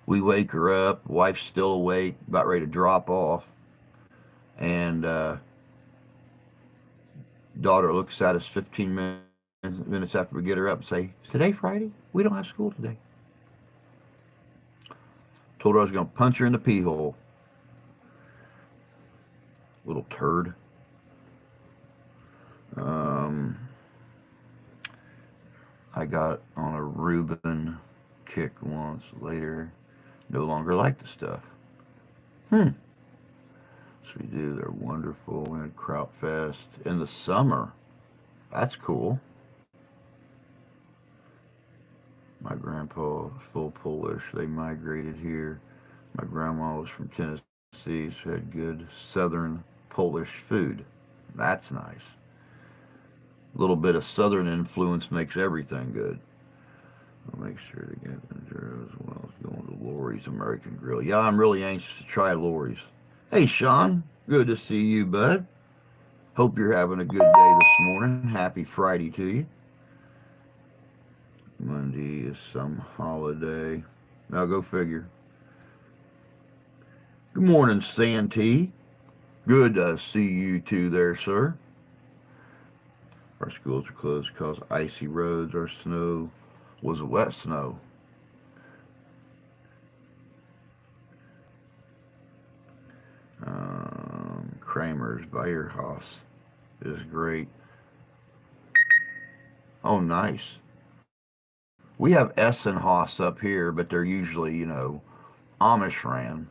we wake her up, wife's still awake, about ready to drop off, and daughter looks at us 15 minutes after we get her up and say, "Is today Friday? We don't have school today." Told her I was going to punch her in the pee hole. Little turd. Um, I got on a Reuben kick once later. No longer like the stuff. Hmm. So we do. They're wonderful. We had Kraut Fest in the summer. That's cool. My grandpa was full Polish. They migrated here. My grandma was from Tennessee, so had good southern Polish food. That's nice. A little bit of southern influence makes everything good. I'll make sure to get there as well as going to Lori's American Grill. Yeah, I'm really anxious to try Lori's. Hey, Sean. Good to see you, bud. Hope you're having a good day this morning. Happy Friday to you. Monday is some holiday. Now go figure. Good morning, Santee. Good to see you too there, sir. Our schools are closed because icy roads. Our snow was wet snow. Kramer's Weierhaus is great. Oh, nice. We have Essenhaus up here, but they're usually, Amish ran.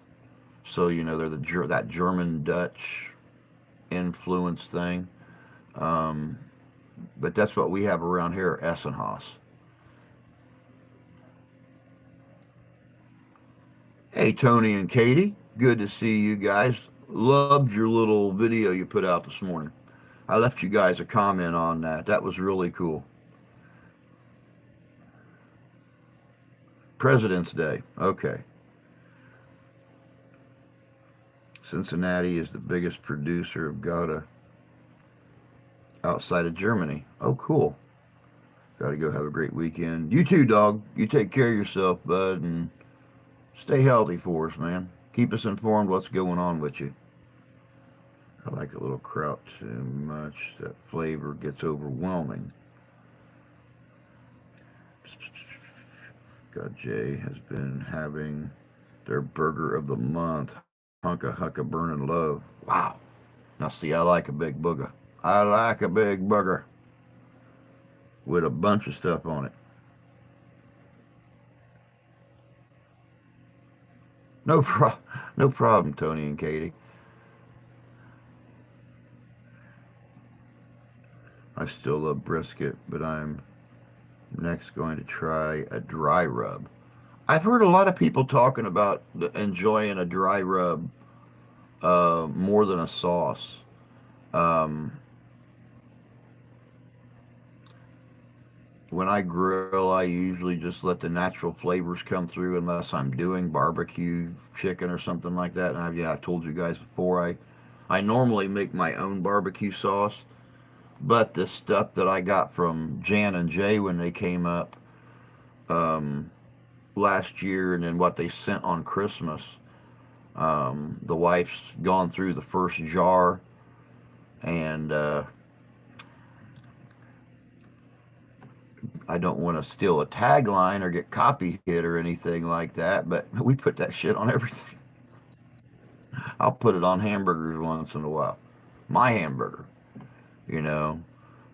So, they're that German Dutch influence thing. Um, but that's what we have around here, Essenhaus. Hey, Tony and Katie. Good to see you guys. Loved your little video you put out this morning. I left you guys a comment on that. That was really cool. President's Day. Okay. Cincinnati is the biggest producer of Gouda outside of Germany. Oh, cool. Got to go have a great weekend. You too, dog. You take care of yourself, bud, and stay healthy for us, man. Keep us informed what's going on with you. I like a little kraut too much. That flavor gets overwhelming. God, Jay has been having their burger of the month. Hunka burning love. Wow. Now see, I like a big booger. I like a big burger with a bunch of stuff on it. No no problem, Tony and Katie. I still love brisket, but I'm next going to try a dry rub. I've heard a lot of people talking about enjoying a dry rub more than a sauce. Um, when I grill, I usually just let the natural flavors come through unless I'm doing barbecue chicken or something like that. And yeah, I told you guys before, I normally make my own barbecue sauce, but the stuff that I got from Jan and Jay when they came up um, last year, and then what they sent on Christmas, the wife's gone through the first jar, and I don't want to steal a tagline or get copy hit or anything like that, but we put that shit on everything. I'll put it on hamburgers once in a while. My hamburger, you know.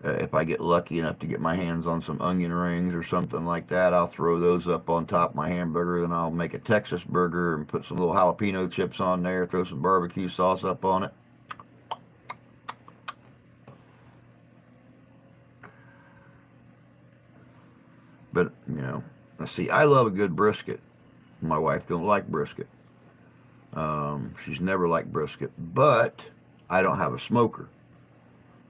If I get lucky enough to get my hands on some onion rings or something like that, I'll throw those up on top of my hamburger. Then I'll make a Texas burger and put some little jalapeno chips on there, throw some barbecue sauce up on it. But, let's see, I love a good brisket. My wife don't like brisket. She's never liked brisket, but I don't have a smoker.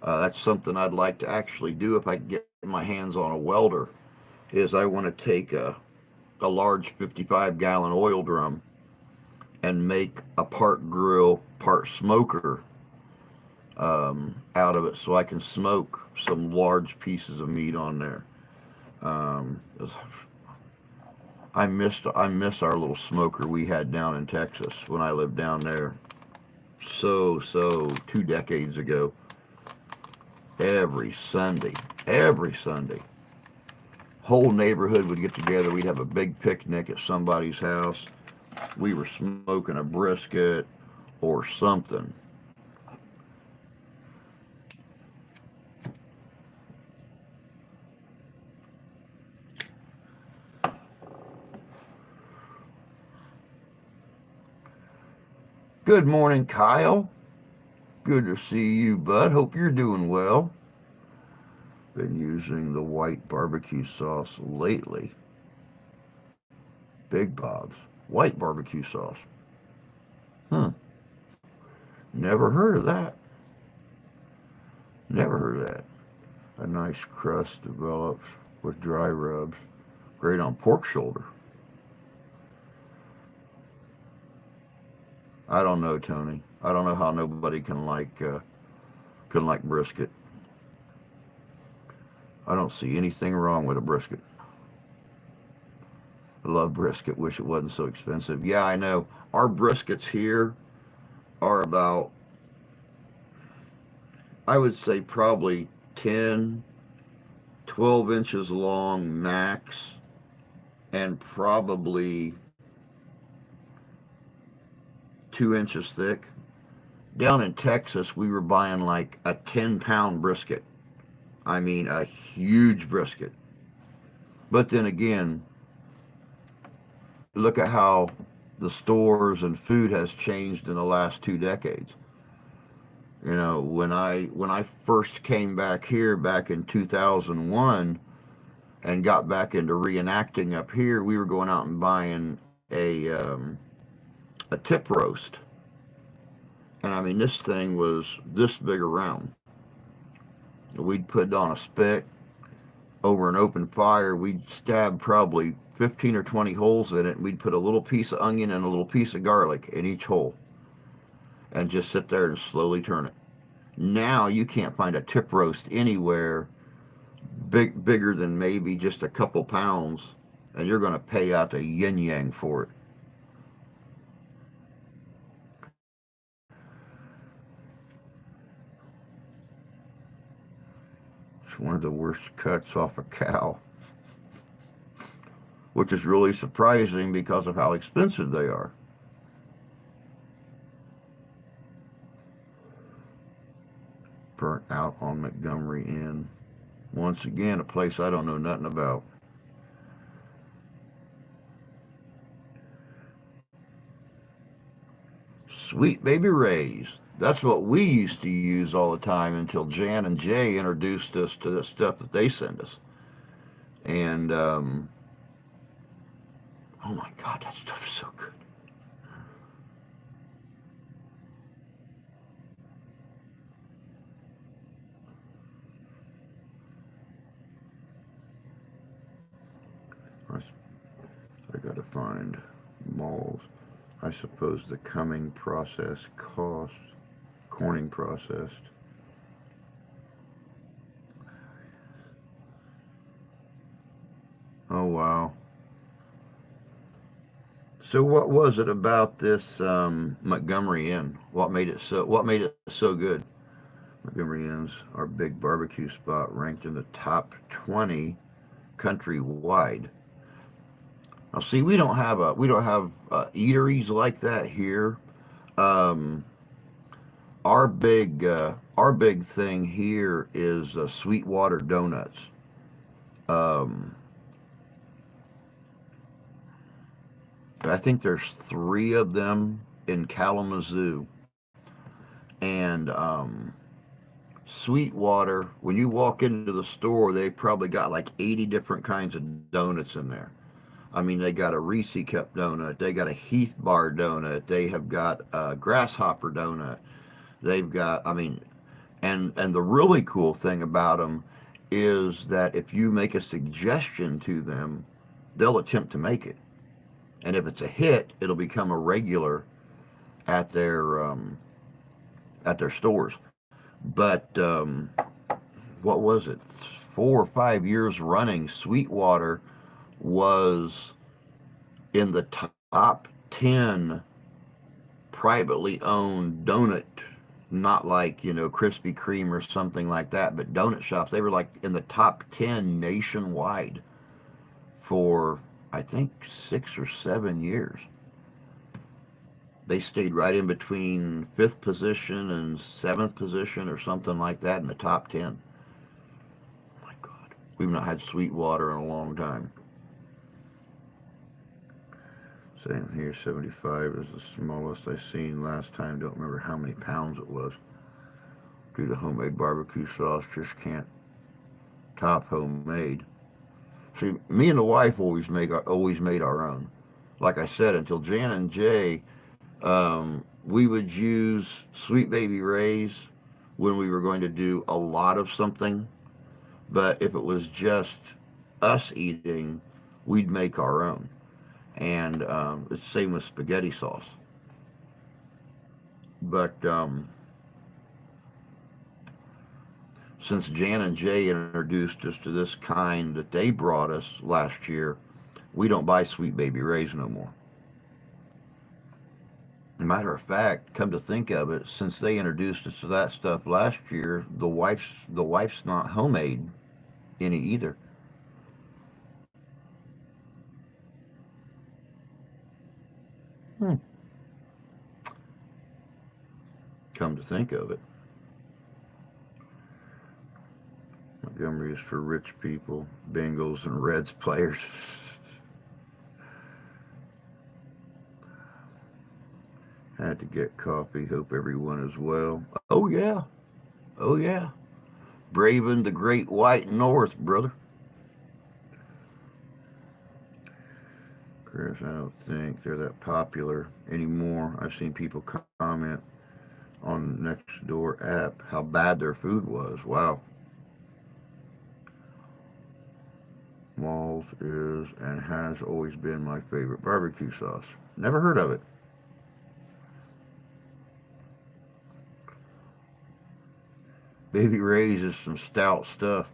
That's something I'd like to actually do if I can get my hands on a welder. Is I want to take a large 55-gallon oil drum and make a part grill, part smoker out of it, so I can smoke some large pieces of meat on there. Um, I miss our little smoker we had down in Texas when I lived down there. So 2 decades ago. Every Sunday, every Sunday, whole neighborhood would get together. We'd have a big picnic at somebody's house. We were smoking a brisket or something. Good morning, Kyle. Good to see you, bud. Hope you're doing well. Been using the white barbecue sauce lately. Big Bob's white barbecue sauce. Hmm. Never heard of that. Never heard of that. A nice crust develops with dry rubs. Great on pork shoulder. I don't know, Tony. I don't know how nobody can like brisket. I don't see anything wrong with a brisket. I love brisket. Wish it wasn't so expensive. Yeah, I know. Our briskets here are about, I would say, probably 10, 12 inches long max, and probably 2 inches thick. Down in Texas, we were buying like a 10-pound brisket. I mean, a huge brisket. But then again, look at how the stores and food has changed in the last 2 decades. When I first came back here back in 2001 and got back into reenacting up here, we were going out and buying a tip roast. And I mean, this thing was this big around. We'd put it on a spit over an open fire. We'd stab probably 15 or 20 holes in it, and we'd put a little piece of onion and a little piece of garlic in each hole and just sit there and slowly turn it. Now you can't find a tip roast anywhere bigger than maybe just a couple pounds, and you're going to pay out the yin yang for it. It's one of the worst cuts off a cow, which is really surprising because of how expensive they are. Burnt out on Montgomery Inn. Once again, a place I don't know nothing about. Sweet Baby Ray's. That's what we used to use all the time until Jan and Jay introduced us to the stuff that they send us. And, oh my God, that stuff is so good. I gotta find malls. I suppose the coming process cost, corning processed. Oh wow. So what was it about this Montgomery Inn? What made it so good? Montgomery Inn's our big barbecue spot, ranked in the top 20 countrywide. Now, see, we don't have eateries like that here. Um, our big thing here is Sweetwater Donuts. Um, I think there's three of them in Kalamazoo, and Sweetwater. When you walk into the store, they probably got like 80 different kinds of donuts in there. I mean, they got a Reese cup donut, they got a Heath bar donut, they have got a grasshopper donut. They've got, I mean, and the really cool thing about them is that if you make a suggestion to them, they'll attempt to make it. And if it's a hit, it'll become a regular. at their um, at their stores. But what was it? 4 or 5 years running, Sweetwater was in the top 10 privately owned donut, not like, Krispy Kreme or something like that, but donut shops. They were like in the top 10 nationwide for, I think, 6 or 7 years. They stayed right in between fifth position and seventh position or something like that in the top 10. My God. We've not had Sweetwater in a long time. Same here, 75 is the smallest I seen last time. Don't remember how many pounds it was. Due to homemade barbecue sauce, just can't top homemade. See, me and the wife always made our own. Like I said, until Jan and Jay, we would use Sweet Baby Ray's when we were going to do a lot of something. But if it was just us eating, we'd make our own. And it's the same with spaghetti sauce. But since Jan and Jay introduced us to this kind that they brought us last year, we don't buy Sweet Baby Ray's no more. Matter of fact, come to think of it, since they introduced us to that stuff last year, the wife's not homemade any either. Hmm. Come to think of it, Montgomery is for rich people, Bengals and Reds players. Had to get coffee. Hope everyone is well. Oh yeah, oh yeah. Braving the great white north, brother. Chris, I don't think they're that popular anymore. I've seen people comment on Nextdoor app how bad their food was. Wow. Malls is and has always been my favorite barbecue sauce. Never heard of it. Baby Ray's is some stout stuff.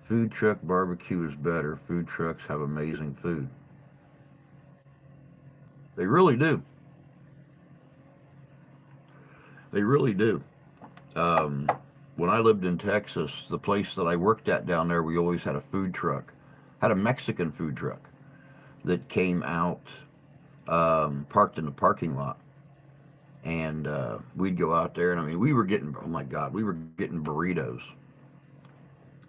Food truck barbecue is better. Food trucks have amazing food. They really do. They really do. Um, when I lived in Texas, the place that I worked at down there, we always had a food truck, had a Mexican food truck that came out, parked in the parking lot. And we'd go out there, and I mean, we were getting, oh my God, we were getting burritos.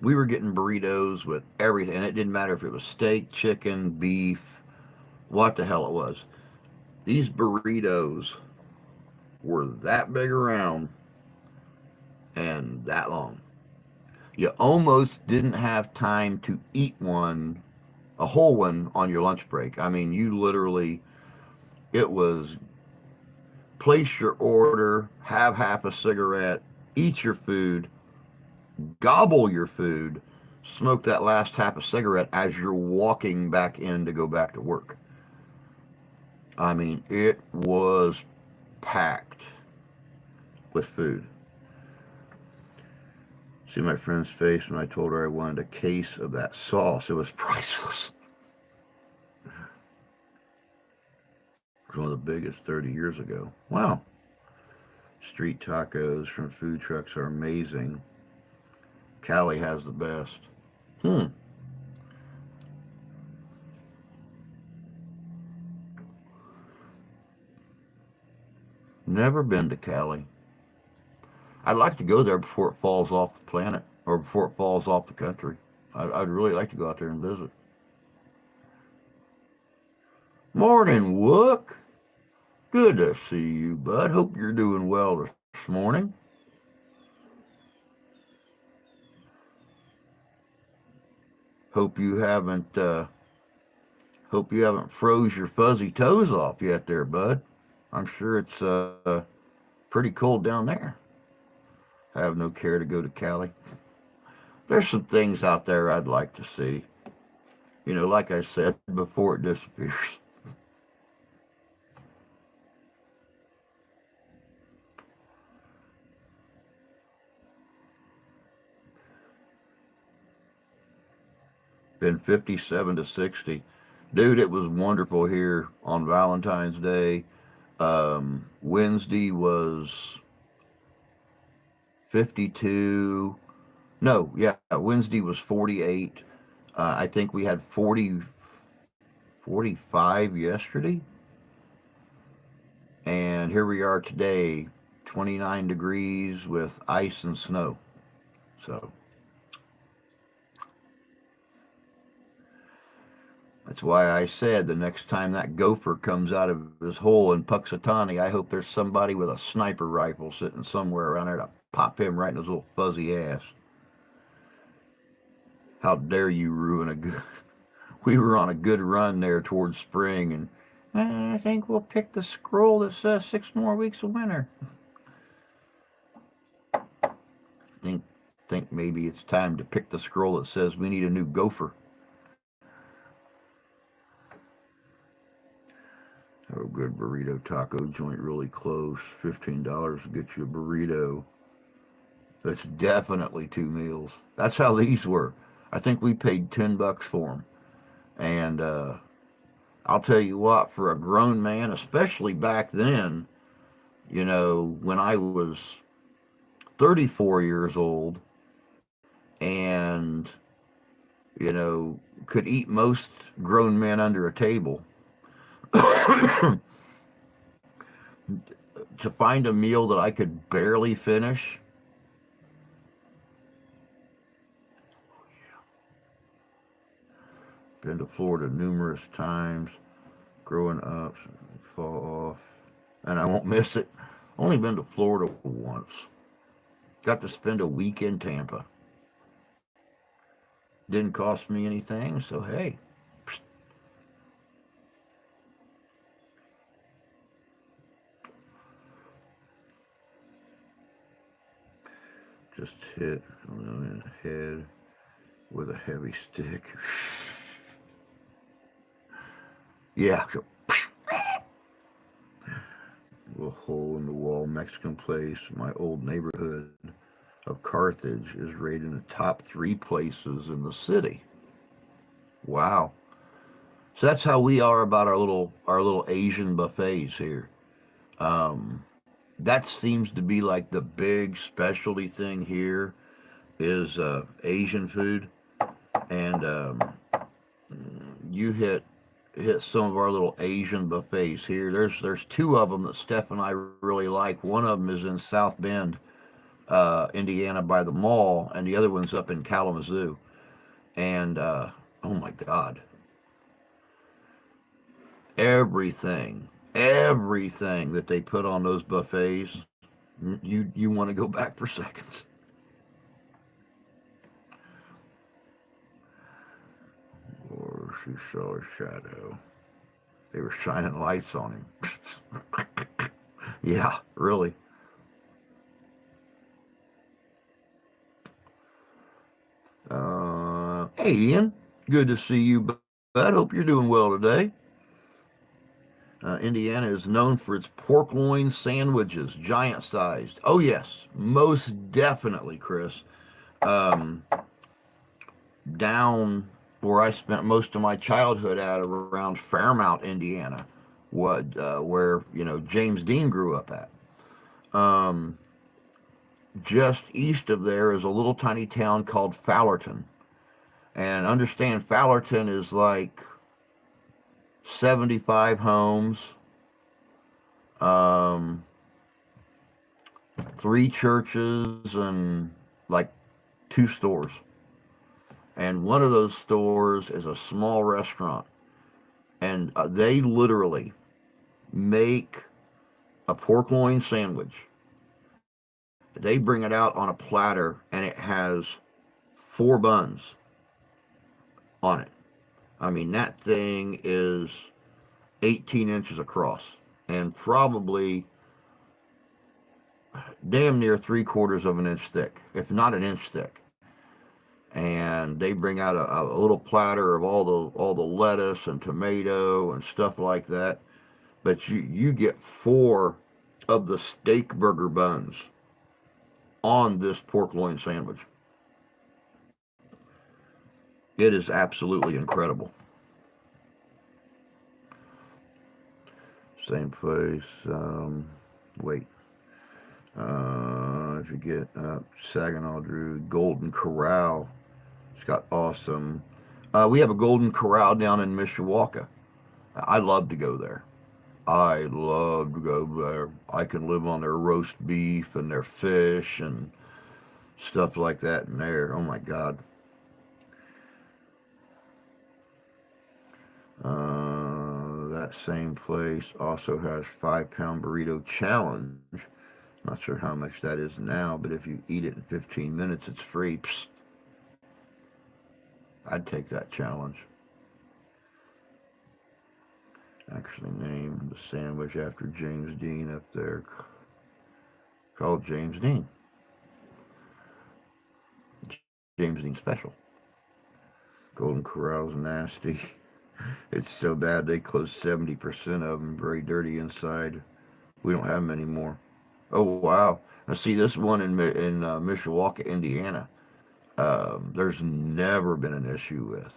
We were getting burritos with everything. And it didn't matter if it was steak, chicken, beef, what the hell it was. These burritos were that big around and that long. You almost didn't have time to eat one, a whole one, on your lunch break. I mean, you literally, it was place your order, have half a cigarette, eat your food, gobble your food, smoke that last half a cigarette as you're walking back in to go back to work. I mean, it was packed with food. See my friend's face when I told her I wanted a case of that sauce. It was priceless. It was one of the biggest 30 years ago. Wow. Street tacos from food trucks are amazing. Cali has the best. Hmm. Never been to Cali. I'd like to go there before it falls off the planet or before it falls off the country. I'd really like to go out there and visit. Morning, Wook. Good to see you, bud. Hope you're doing well this morning. Hope you haven't hope you haven't froze your fuzzy toes off yet there, bud. I'm sure it's pretty cold down there. I have no care to go to Cali. there's some things out there I'd like to see. Like I said, before it disappears. Been 57 to 60. Dude, it was wonderful here on Valentine's Day. Wednesday was 52. No, yeah, Wednesday was 48. I think we had 40, 45 yesterday. And here we are today, 29 degrees with ice and snow. So that's why I said the next time that gopher comes out of his hole in Puxatawny, I hope there's somebody with a sniper rifle sitting somewhere around there to pop him right in his little fuzzy ass. How dare you ruin a good... We were on a good run there towards spring, and I think we'll pick the scroll that says 6 more weeks of winter. Think, think maybe it's time to pick the scroll that says we need a new gopher. Oh, good burrito taco joint really close. $15 to get you a burrito. That's definitely 2 meals. That's how these were. I think we paid $10 for them. And I'll tell you what, for a grown man, especially back then, when I was 34 years old and, could eat most grown men under a table, to find a meal that I could barely finish. Been to Florida numerous times growing up, fall off, and I won't miss it. Only been to Florida once. Got to spend a week in Tampa. Didn't cost me anything, so hey. Just hit in the head with a heavy stick. Yeah, a hole in the wall Mexican place. My old neighborhood of Carthage is rated in the top 3 places in the city. Wow. So that's how we are about our little Asian buffets here. That seems to be like the big specialty thing here is Asian food, and you hit some of our little Asian buffets here. There's 2 of them that Steph and I really like. One of them is in South Bend, Indiana, by the mall, and the other one's up in Kalamazoo. And oh my God, everything that they put on those buffets, you want to go back for seconds. Or she saw a shadow. They were shining lights on him. Yeah, really. Hey, Ian. Good to see you, bud. Hope you're doing well today. Indiana is known for its pork loin sandwiches, giant sized. Oh, yes, most definitely, Chris. Um, Down where I spent most of my childhood at around Fairmount, Indiana, where James Dean grew up at. Um, just east of there is a little tiny town called Fallerton, and understand Fallerton is like 75 homes, um, 3 churches, and like 2 stores. And one of those stores is a small restaurant, and they literally make a pork loin sandwich. They bring it out on a platter, and it has 4 buns on it. I mean, that thing is 18 inches across and probably damn near 3/4 of an inch thick, if not an inch thick. and they bring out a little platter of all the lettuce and tomato and stuff like that. But you get four of the steak burger buns on this pork loin sandwich. It is absolutely incredible. Same place. Wait. If you get Saginaw Drew, Golden Corral, it's got awesome. We have a Golden Corral down in Mishawaka. I love to go there. I love to go there. I can live on their roast beef and their fish and stuff like that in there. Oh my God. That same place also has 5 pound burrito challenge. Not sure how much that is now, but if you eat it in 15 minutes, it's free. Psst, I'd take that challenge. Actually, name the sandwich after James Dean up there, called James Dean. James Dean special. Golden Corral's nasty. It's so bad they closed 70% of them. Very dirty inside. We don't have them anymore. Oh wow! Now see this one in Mishawaka, Indiana. There's never been an issue with.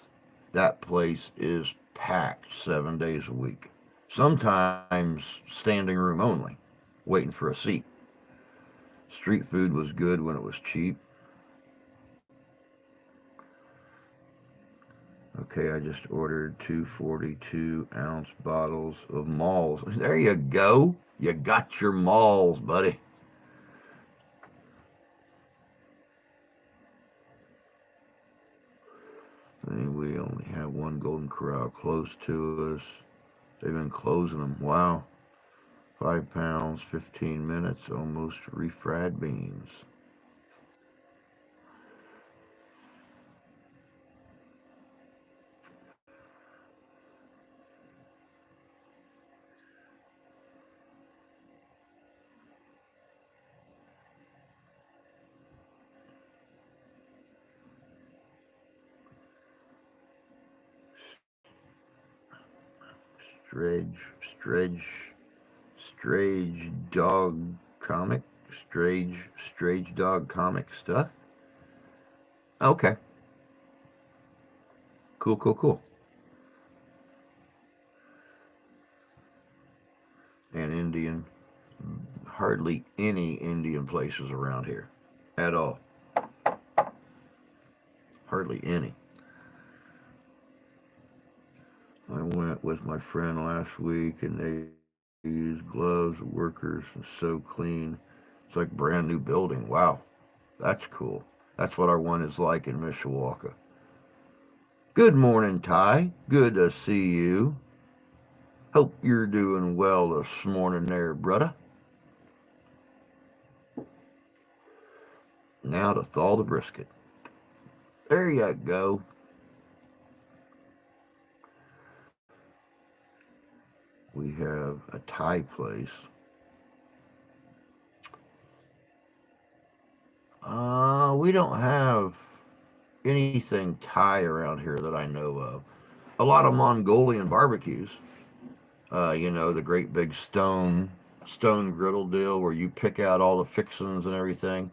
That place is packed 7 days a week. Sometimes standing room only, waiting for a seat. Street food was good when it was cheap. Okay, I just ordered two 42-ounce bottles of malls. There you go. You got your malls, buddy. We only have one Golden Corral close to us. They've been closing them. Wow. 5 pounds, 15 minutes, almost refried beans. Stretch, stretch, Strange dog comic, strange dog comic stuff. Okay, cool, cool, cool. And Indian, hardly any Indian places around here, at all. Hardly any. I went with my friend last week, and they use gloves, workers, and so clean. It's like brand new building. Wow, that's cool. That's what our one is like in Mishawaka. Good morning, Ty. Good to see you. Hope you're doing well this morning there, brother. Now to thaw the brisket. There you go. We have a Thai place. We don't have anything Thai around here that I know of. A lot of Mongolian barbecues. The great big stone griddle deal where you pick out all the fixings and everything.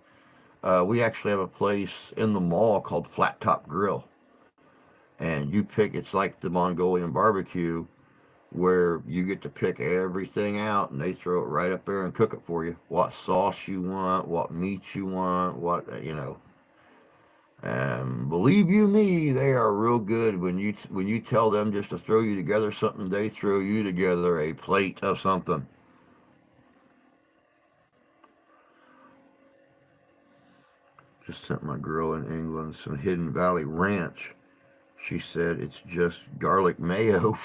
We actually have a place in the mall called Flat Top Grill, and you pick. It's like the Mongolian barbecue, where you get to pick everything out and they throw it right up there and cook it for you. What sauce you want, what meat you want, what. And believe you me, they are real good when you tell them just to throw you together something. They throw you together a plate of something. Just sent my girl in England some Hidden Valley Ranch. She said it's just garlic mayo.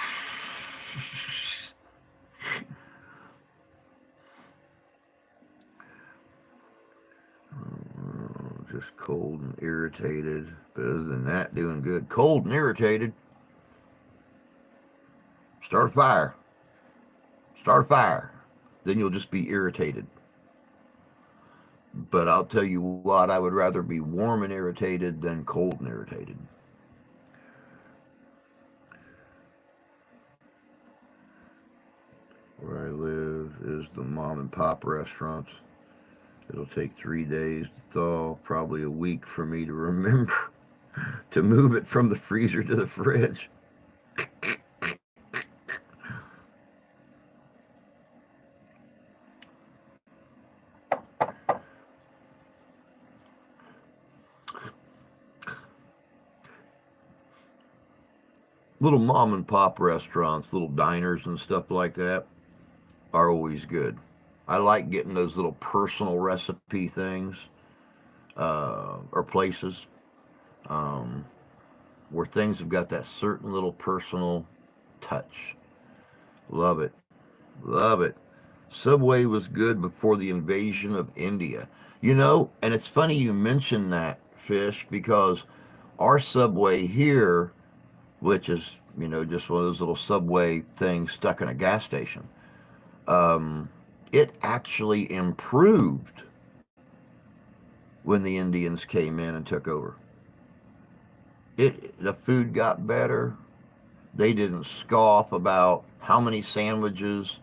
Just cold and irritated. But other than that, doing good. Cold and irritated. Start a fire. Start a fire. Then you'll just be irritated. But I'll tell you what, I would rather be warm and irritated than cold and irritated. Where I live is the mom and pop restaurants. It'll take 3 days to thaw, probably a week for me to remember to move it from the freezer to the fridge. Little mom and pop restaurants, little diners and stuff like that are always good. I like getting those little personal recipe things or places where things have got that certain little personal touch. Love it. Love it. Subway was good before the invasion of India. And it's funny you mention that, Fish, because our Subway here, which is, just one of those little Subway things stuck in a gas station, it actually improved when the Indians came in and took over. The food got better. They didn't scoff about how many sandwiches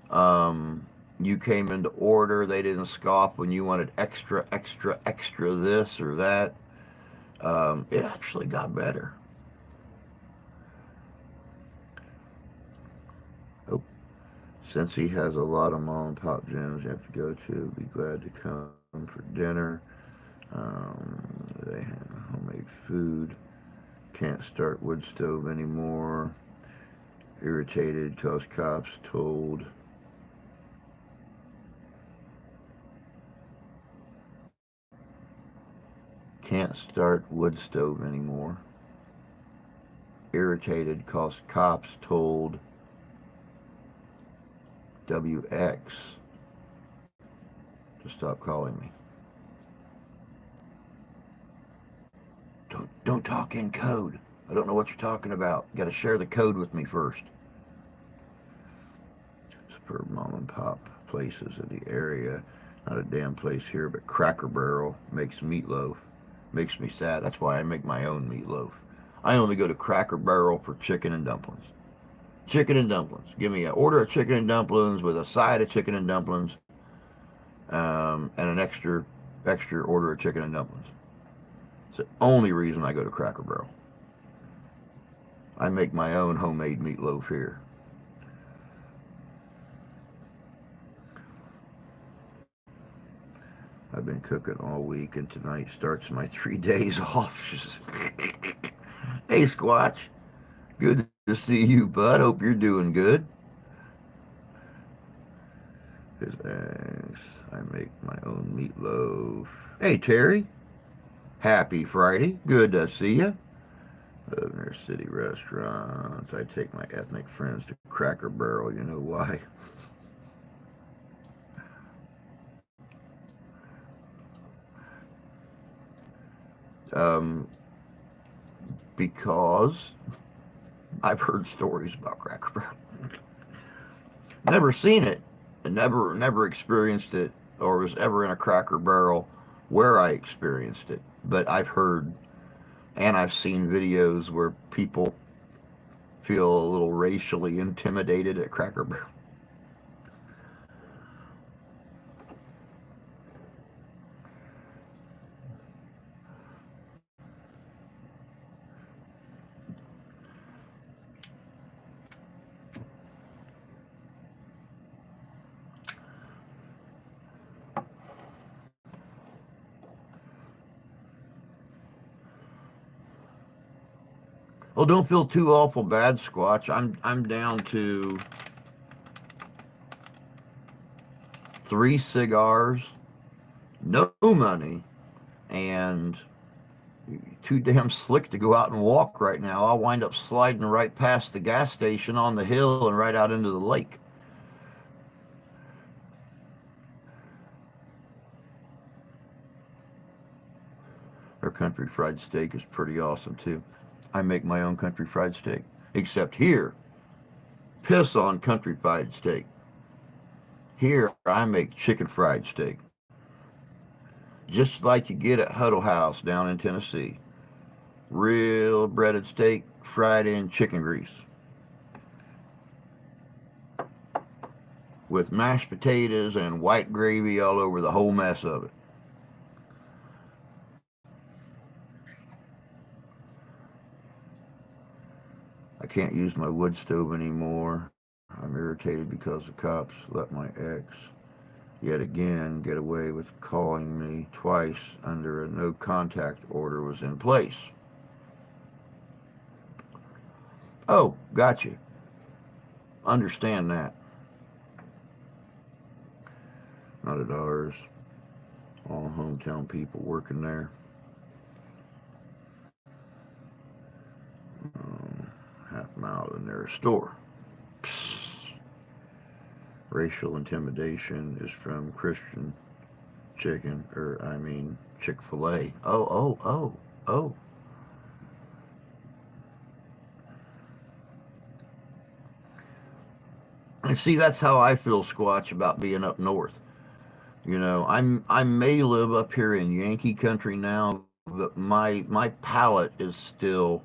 you came into order. They didn't scoff when you wanted extra, extra, extra this or that. It actually got better. Oh, since he has a lot of mom and pop gyms you have to go to, be glad to come for dinner. They have homemade food. Can't start wood stove anymore. Irritated cause cops told. Can't start wood stove anymore. Irritated cause cops told WX to stop calling me. Don't talk in code. I don't know what you're talking about. You got to share the code with me first. Superb mom and pop places in the area. Not a damn place here, but Cracker Barrel makes meatloaf. Makes me sad. That's why I make my own meatloaf. I only go to Cracker Barrel for chicken and dumplings. Chicken and dumplings. Give me an order of chicken and dumplings with a side of chicken and dumplings, and an extra order of chicken and dumplings. It's the only reason I go to Cracker Barrel. I make my own homemade meatloaf here. I've been cooking all week, and tonight starts my 3 days off. Hey, Squatch. Good to see you, bud. Hope you're doing good. His eggs. I make my own meatloaf. Hey, Terry. Happy Friday. Good to see you. Their city restaurants. I take my ethnic friends to Cracker Barrel. You know why? Because I've heard stories about Cracker Barrel. Never seen it, and never experienced it, or was ever in a Cracker Barrel where I experienced it. But I've heard, and I've seen videos where people feel a little racially intimidated at Cracker Barrel. Well, don't feel too awful bad, Squatch. I'm down to 3 cigars, no money, and too damn slick to go out and walk right now. I'll wind up sliding right past the gas station on the hill and right out into the lake. Their country fried steak is pretty awesome too. I make my own country fried steak. Except here, piss on country fried steak. Here, I make chicken fried steak. just like you get at Huddle House down in Tennessee. Real breaded steak fried in chicken grease with mashed potatoes and white gravy all over the whole mess of it. I can't use my wood stove anymore. I'm irritated because the cops let my ex yet again get away with calling me twice under a no contact order was in place. Oh, gotcha. Understand that. Not at ours. All hometown people working there. Half mile in their store. Psst. Racial intimidation is from Christian chicken, or I mean Chick-fil-A. Oh. And see, that's how I feel, Squatch, about being up north. I may live up here in Yankee country now, but my palate is still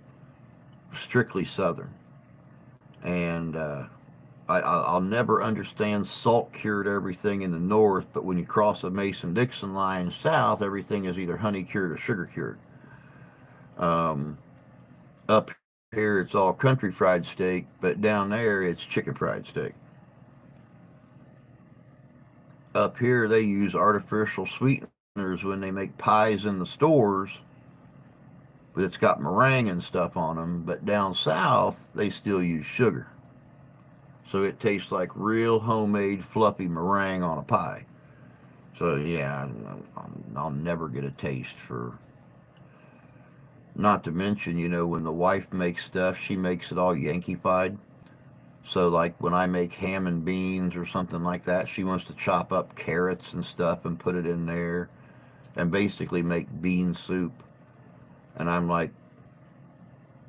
strictly southern, and I'll never understand salt cured everything in the north, but when you cross the Mason Dixon line south, everything is either honey cured or sugar cured. Um, Up here, it's all country fried steak, but down there, it's chicken fried steak. Up here, they use artificial sweeteners when they make pies in the stores that's got meringue and stuff on them, but down south, they still use sugar. So it tastes like real homemade fluffy meringue on a pie. So yeah, I'll never get a taste for. Not to mention, when the wife makes stuff, she makes it all Yankeefied. So like when I make ham and beans or something like that, she wants to chop up carrots and stuff and put it in there and basically make bean soup. And I'm like,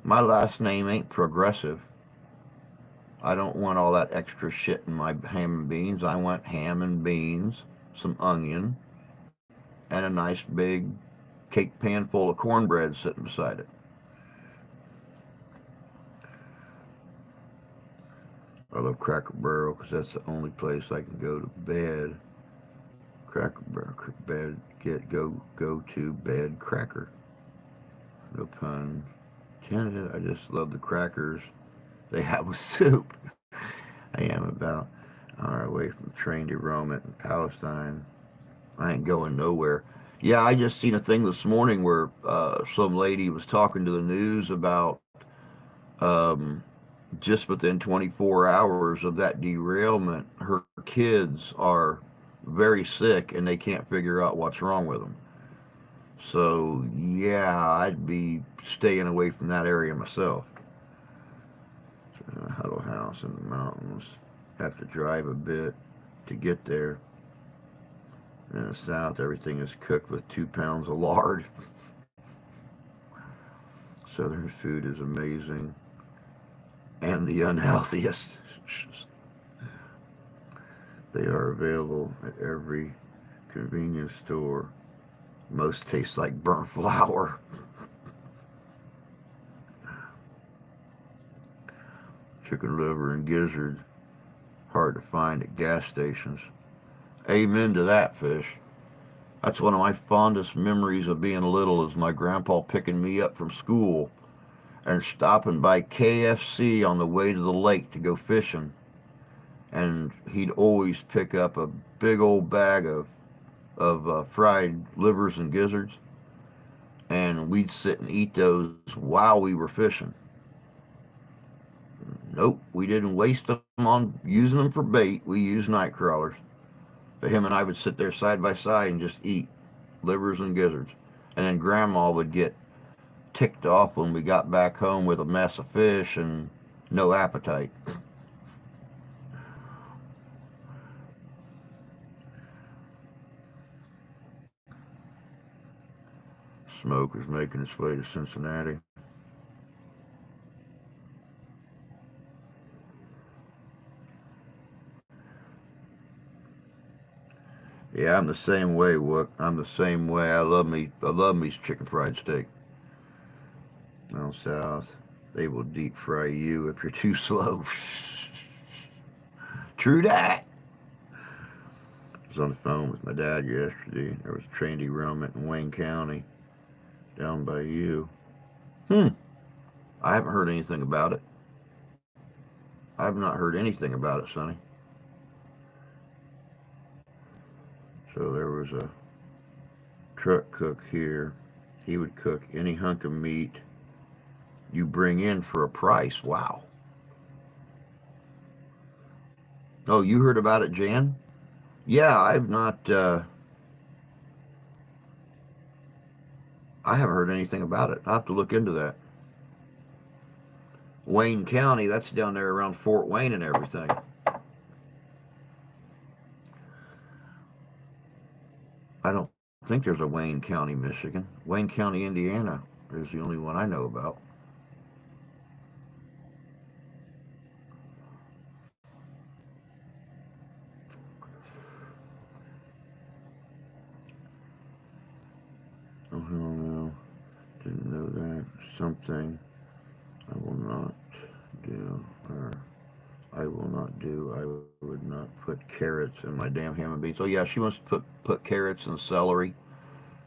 my last name ain't Progressive. I don't want all that extra shit in my ham and beans. I want ham and beans, some onion, and a nice big cake pan full of cornbread sitting beside it. I love Cracker Barrel because that's the only place I can go to bed. Cracker Barrel, bed, go to bed. Cracker, no pun intended. I just love the crackers they have with soup. I am about an hour away from the train derailment in Palestine. I ain't going nowhere. Yeah, I just seen a thing this morning where some lady was talking to the news about um, just within 24 hours of that derailment, her kids are very sick and they can't figure out what's wrong with them. So, yeah, I'd be staying away from that area myself. Huddle House in the mountains. Have to drive a bit to get there. In the south, everything is cooked with 2 pounds of lard. Southern food is amazing and the unhealthiest. They are available at every convenience store. Most taste like burnt flour. Chicken liver and gizzard, hard to find at gas stations. Amen to that, fish. That's one of my fondest memories of being little is my grandpa picking me up from school and stopping by KFC on the way to the lake to go fishing. And he'd always pick up a big old bag of fried livers and gizzards, and we'd sit and eat those while we were fishing. Nope, we didn't waste them on using them for bait. We used night crawlers. But him and I would sit there side by side and just eat livers and gizzards. And then Grandma would get ticked off when we got back home with a mess of fish and no appetite. Smoke is making its way to Cincinnati. Yeah, I'm the same way, Wook. I'm the same way. I love me chicken fried steak. Down south, they will deep fry you if you're too slow. True that. I was on the phone with my dad yesterday. There was a train derailment in Wayne County, down by you. Hmm. I haven't heard anything about it. I have not heard anything about it, Sonny. So there was a truck cook here. He would cook any hunk of meat you bring in for a price. Wow. Oh, you heard about it, Jan? Yeah, I've not. I haven't heard anything about it. I will have to look into that. Wayne County, that's down there around Fort Wayne and everything. I don't think there's a Wayne County, Michigan. Wayne County, Indiana is the only one I know about. Oh, hell no. Didn't know that. Something I will not do, or I will not do. I would not put carrots in my damn ham and beans. Oh, yeah, she wants to put carrots and celery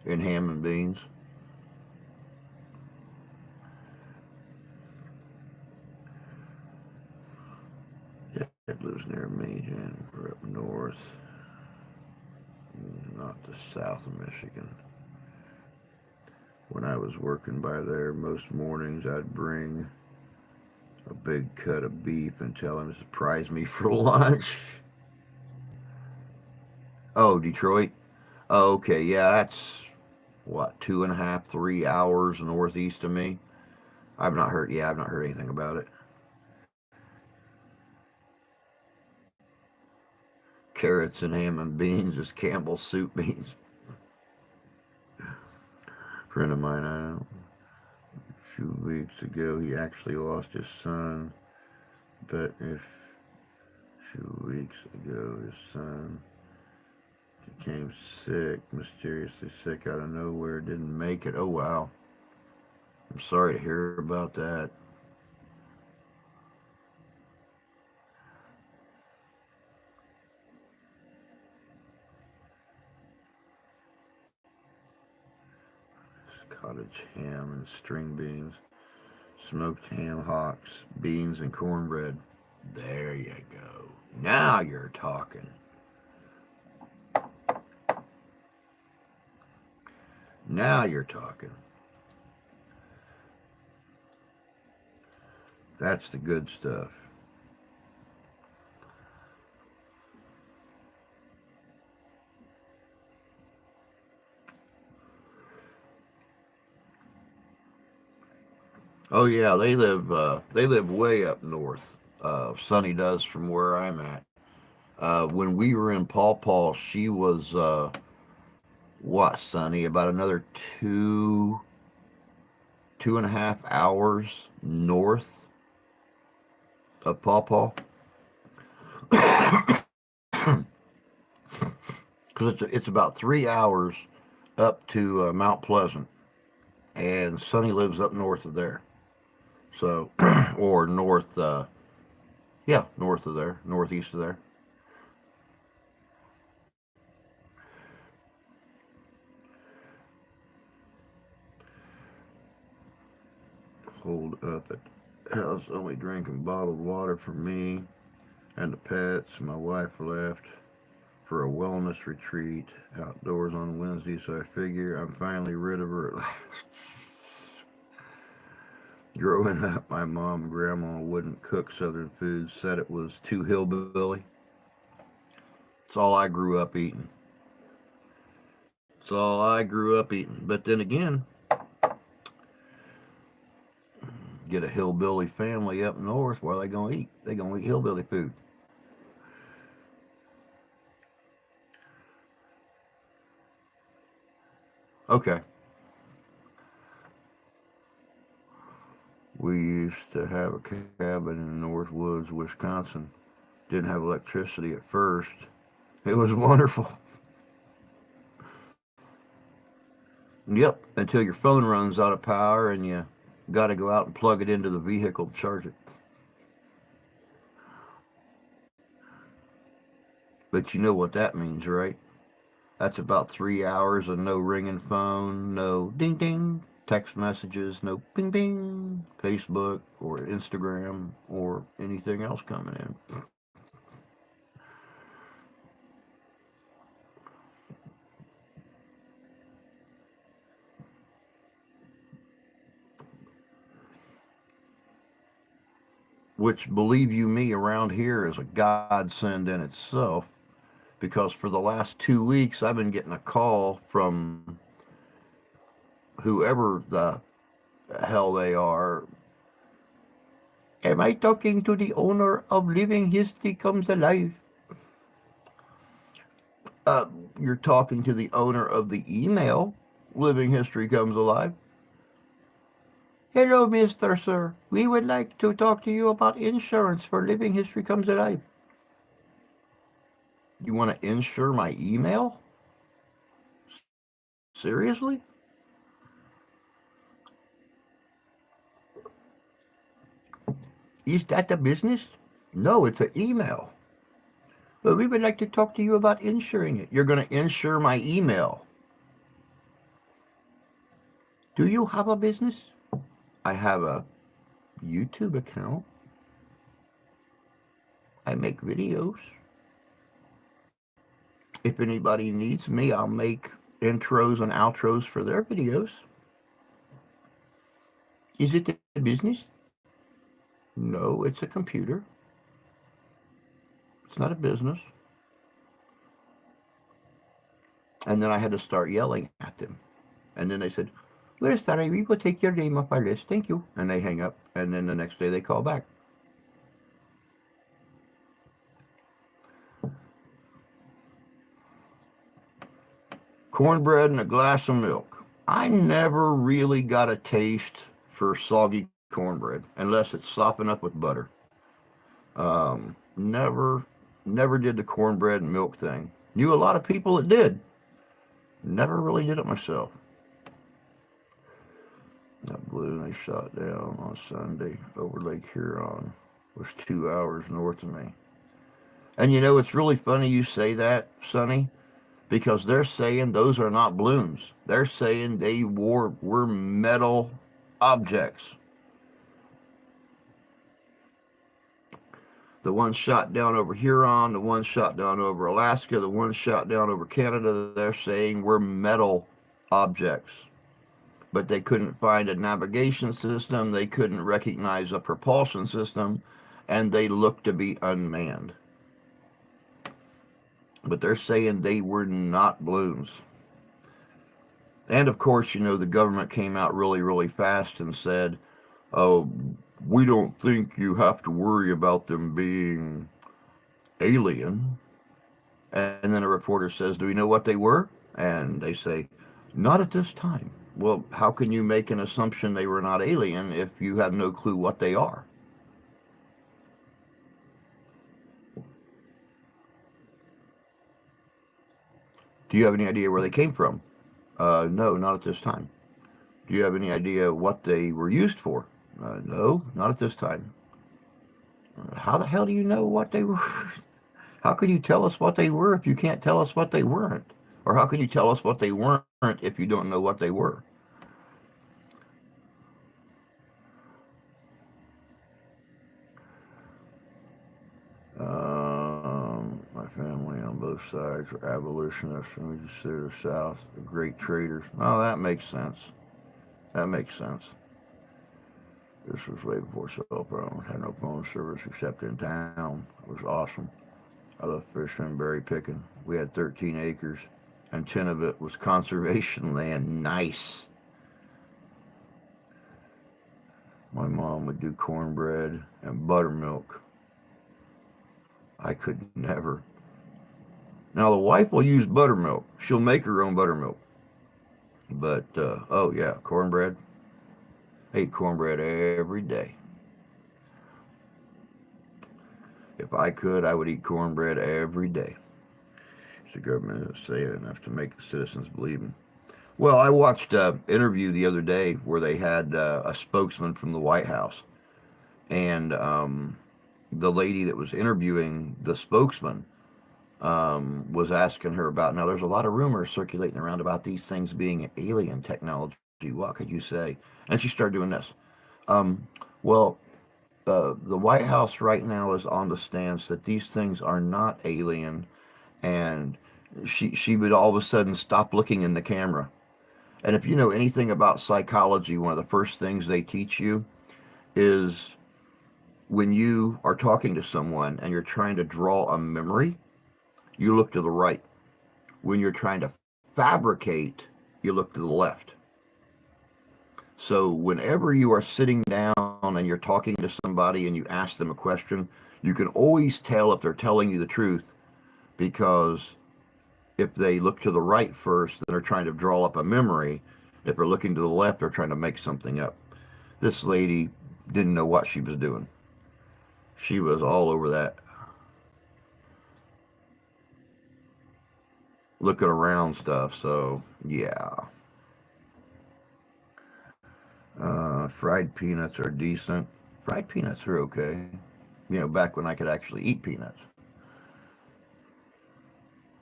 in ham and beans. Dad lives near me, Jan. We're up north, not the south of Michigan. When I was working by there, most mornings I'd bring a big cut of beef and tell him to surprise me for lunch. Oh, Detroit? Oh, okay. Yeah, that's what, 2.5, 3 hours northeast of me. I've not heard, yeah, I've not heard anything about it. Carrots and ham and beans, just Campbell's soup beans. A friend of mine, a few weeks ago, he actually lost his son. But if a few weeks ago, his son became sick, mysteriously sick out of nowhere, didn't make it. Oh, wow. I'm sorry to hear about that. Cottage ham and string beans, smoked ham hocks, beans and cornbread. There you go. Now you're talking. Now you're talking. That's the good stuff. Oh yeah, they live way up north. Sonny does from where I'm at. When we were in Paw Paw, she was what, Sonny? About another 2.5 hours north of Paw Paw, because it's about 3 hours up to Mount Pleasant, and Sonny lives up north of there. So, or north, yeah, north of there, northeast of there. Hold up at the house, only drinking bottled water for me and the pets. My wife left for a wellness retreat outdoors on Wednesday, so I figure I'm finally rid of her at last. Growing up, my mom and grandma wouldn't cook southern foods, said it was too hillbilly. It's all I grew up eating. It's all I grew up eating. But then again, get a hillbilly family up north, what are they going to eat? They're going to eat hillbilly food. Okay. We used to have a cabin in the North Woods, Wisconsin. Didn't have electricity at first. It was wonderful. Yep, until your phone runs out of power and you got to go out and plug it into the vehicle to charge it. But you know what that means, right? That's about 3 hours of no ringing phone, no ding ding, text messages, no ping ping, Facebook or Instagram or anything else coming in. Which, believe you me, around here is a godsend in itself because for the last 2 weeks I've been getting a call from whoever the hell they are. Am I talking to the owner of Living History Comes Alive? Uh, you're talking to the owner of the email Living History Comes Alive. Hello, Mr. Sir. We would like to talk to you about insurance for Living History Comes Alive. You want to insure my email? Seriously? Is that the business? No, it's an email. But we would like to talk to you about insuring it. You're going to insure my email. Do you have a business? I have a YouTube account. I make videos. If anybody needs me, I'll make intros and outros for their videos. Is it a business? No, it's a computer. It's not a business. And then I had to start yelling at them. And then they said, we're sorry, we will take your name off our list. Thank you. And they hang up. And then the next day they call back. Cornbread and a glass of milk. I never really got a taste for soggy cornbread unless it's softened up with butter. Never, never did the cornbread and milk thing. Knew a lot of people that did. Never really did it myself. That balloon they shot down on Sunday over Lake Huron was 2 hours north of me. And you know, it's really funny you say that, Sonny, because they're saying those are not balloons. They're saying were metal objects. The one shot down over Huron, the one shot down over Alaska, the one shot down over Canada, they're saying were metal objects. But they couldn't find a navigation system, they couldn't recognize a propulsion system, and they looked to be unmanned. But they're saying they were not balloons. And of course, you know, the government came out really, really fast and said, oh, we don't think you have to worry about them being alien. And then a reporter says, do we know what they were? And they say, not at this time. Well, how can you make an assumption they were not alien if you have no clue what they are? Do you have any idea where they came from? No, not at this time. Do you have any idea what they were used for? No, not at this time. How the hell do you know what they were? How can you tell us what they were if you can't tell us what they weren't? Or how can you tell us what they weren't if you don't know what they were? My family on both sides were abolitionists, and we consider the South the great traders. Oh, that makes sense. That makes sense. This was way before cell phones. Had no phone service except in town. It was awesome. I love fishing and berry picking. We had 13 acres, and 10 of it was conservation land. Nice. My mom would do cornbread and buttermilk. I could never. Now, the wife will use buttermilk. She'll make her own buttermilk. But, oh yeah, cornbread. I eat cornbread every day. If I could, I would eat cornbread every day. The government is saying enough to make the citizens believe in. Well, I watched an interview the other day where they had a spokesman from the White House, and the lady that was interviewing the spokesman was asking her about. Now, there's a lot of rumors circulating around about these things being alien technology. What could you say? And she started doing this. Well, the White House right now is on the stance that these things are not alien, and she would all of a sudden stop looking in the camera. And if you know anything about psychology, one of the first things they teach you is when you are talking to someone and you're trying to draw a memory, you look to the right. When you're trying to fabricate, you look to the left. So whenever you are sitting down and you're talking to somebody and you ask them a question, you can always tell if they're telling you the truth, because if they look to the right first, then they're trying to draw up a memory. If they're looking to the left, they're trying to make something up. This lady didn't know what she was doing. She was all over that, looking around stuff. So, yeah. Fried peanuts are decent. Fried peanuts are okay. Back when I could actually eat peanuts.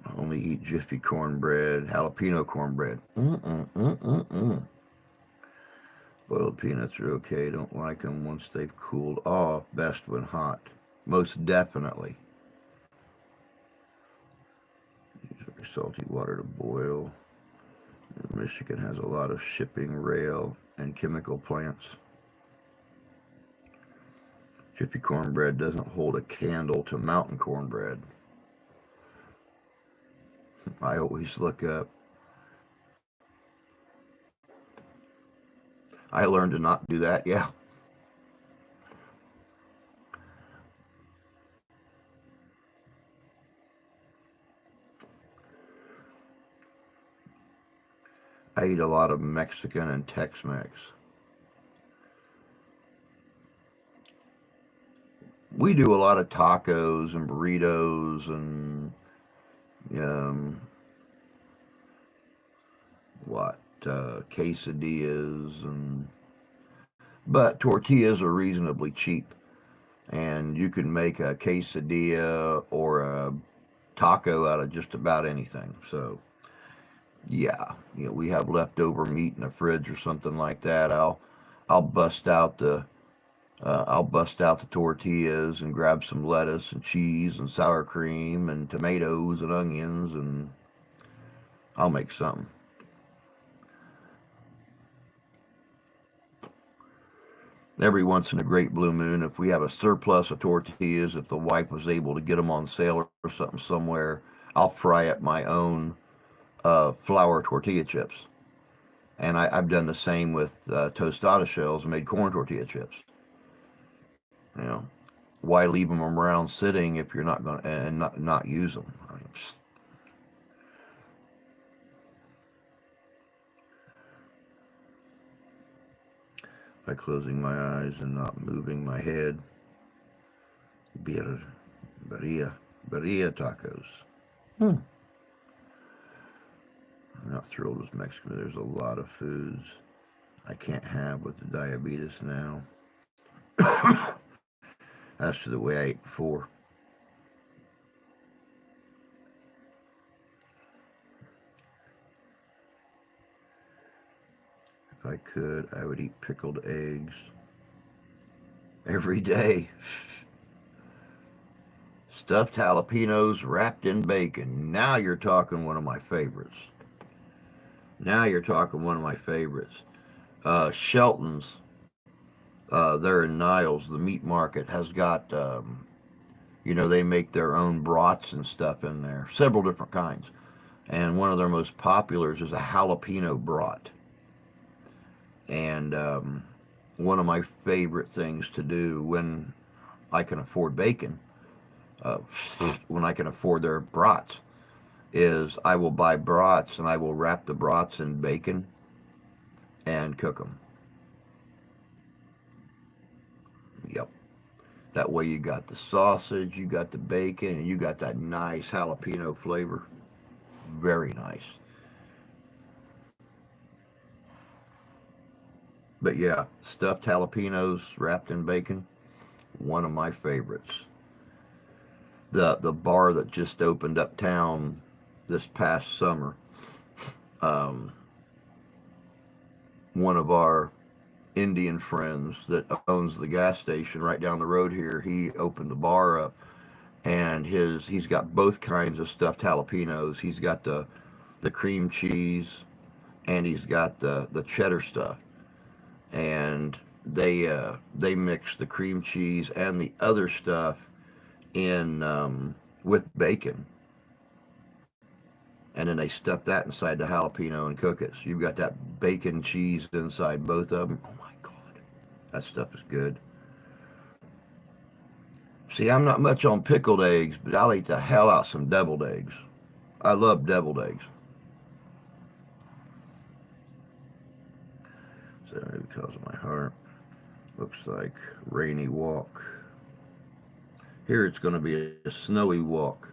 I only eat Jiffy cornbread, jalapeno cornbread. Mm-mm-mm-mm-mm. Boiled peanuts are okay. Don't like them once they've cooled off. Best when hot. Most definitely. Use very salty water to boil. Michigan has a lot of shipping, rail, and chemical plants. Jiffy cornbread doesn't hold a candle to mountain cornbread. I always look up. I learned to not do that. Yeah. I eat a lot of Mexican and Tex-Mex. We do a lot of tacos and burritos and um, quesadillas, but tortillas are reasonably cheap, and you can make a quesadilla or a taco out of just about anything. So yeah, we have leftover meat in the fridge or something like that. I'll bust out the I'll bust out the tortillas and grab some lettuce and cheese and sour cream and tomatoes and onions, and I'll make something. Every once in a great blue moon, if we have a surplus of tortillas, if the wife was able to get them on sale or something somewhere, I'll fry up my own flour tortilla chips. And I've done the same with tostada shells and made corn tortilla chips. You know, why leave them around sitting if you're not going to and not use them? I mean, by closing my eyes and not moving my head, bir, birria tacos. Hmm. I'm not thrilled with Mexico. There's a lot of foods I can't have with the diabetes now. As to the way I ate before. If I could, I would eat pickled eggs every day. Stuffed jalapenos wrapped in bacon. Now you're talking one of my favorites. Now you're talking one of my favorites. Shelton's, there in Niles, the meat market, has got, they make their own brats and stuff in there, several different kinds. And one of their most populars is a jalapeno brat. And one of my favorite things to do when I can afford bacon, uh, when I can afford their brats, is I will buy brats and I will wrap the brats in bacon and cook them. Yep. That way you got the sausage, you got the bacon, and you got that nice jalapeno flavor. Very nice. But yeah, stuffed jalapenos wrapped in bacon, one of my favorites. The bar that just opened uptown this past summer, one of our Indian friends that owns the gas station right down the road here, he opened the bar up, and he's got both kinds of stuffed jalapenos. He's got the cream cheese, and he's got the cheddar stuff, and they mix the cream cheese and the other stuff in with bacon, and then they stuff that inside the jalapeno and cook it. So you've got that bacon cheese inside both of them. Oh my god, that stuff is good. See, I'm not much on pickled eggs, but I'll eat the hell out some deviled eggs. I love deviled eggs. So because of my heart, looks like rainy walk. Here it's going to be a snowy walk.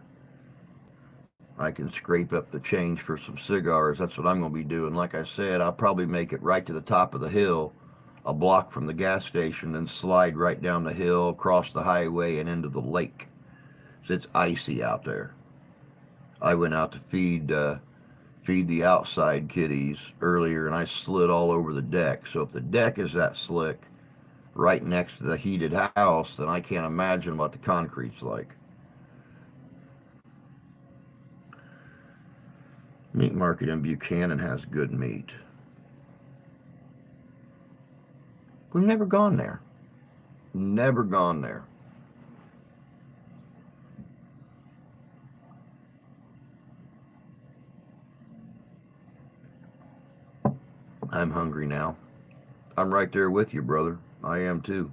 I can scrape up the change for some cigars. That's what I'm going to be doing. Like I said, I'll probably make it right to the top of the hill, a block from the gas station, and slide right down the hill, across the highway, and into the lake. So it's icy out there. I went out to feed the outside kitties earlier, and I slid all over the deck. So if the deck is that slick, right next to the heated house, then I can't imagine what the concrete's like. Meat market in Buchanan has good meat. We've never gone there. Never gone there. I'm hungry now. I'm right there with you, brother. I am too.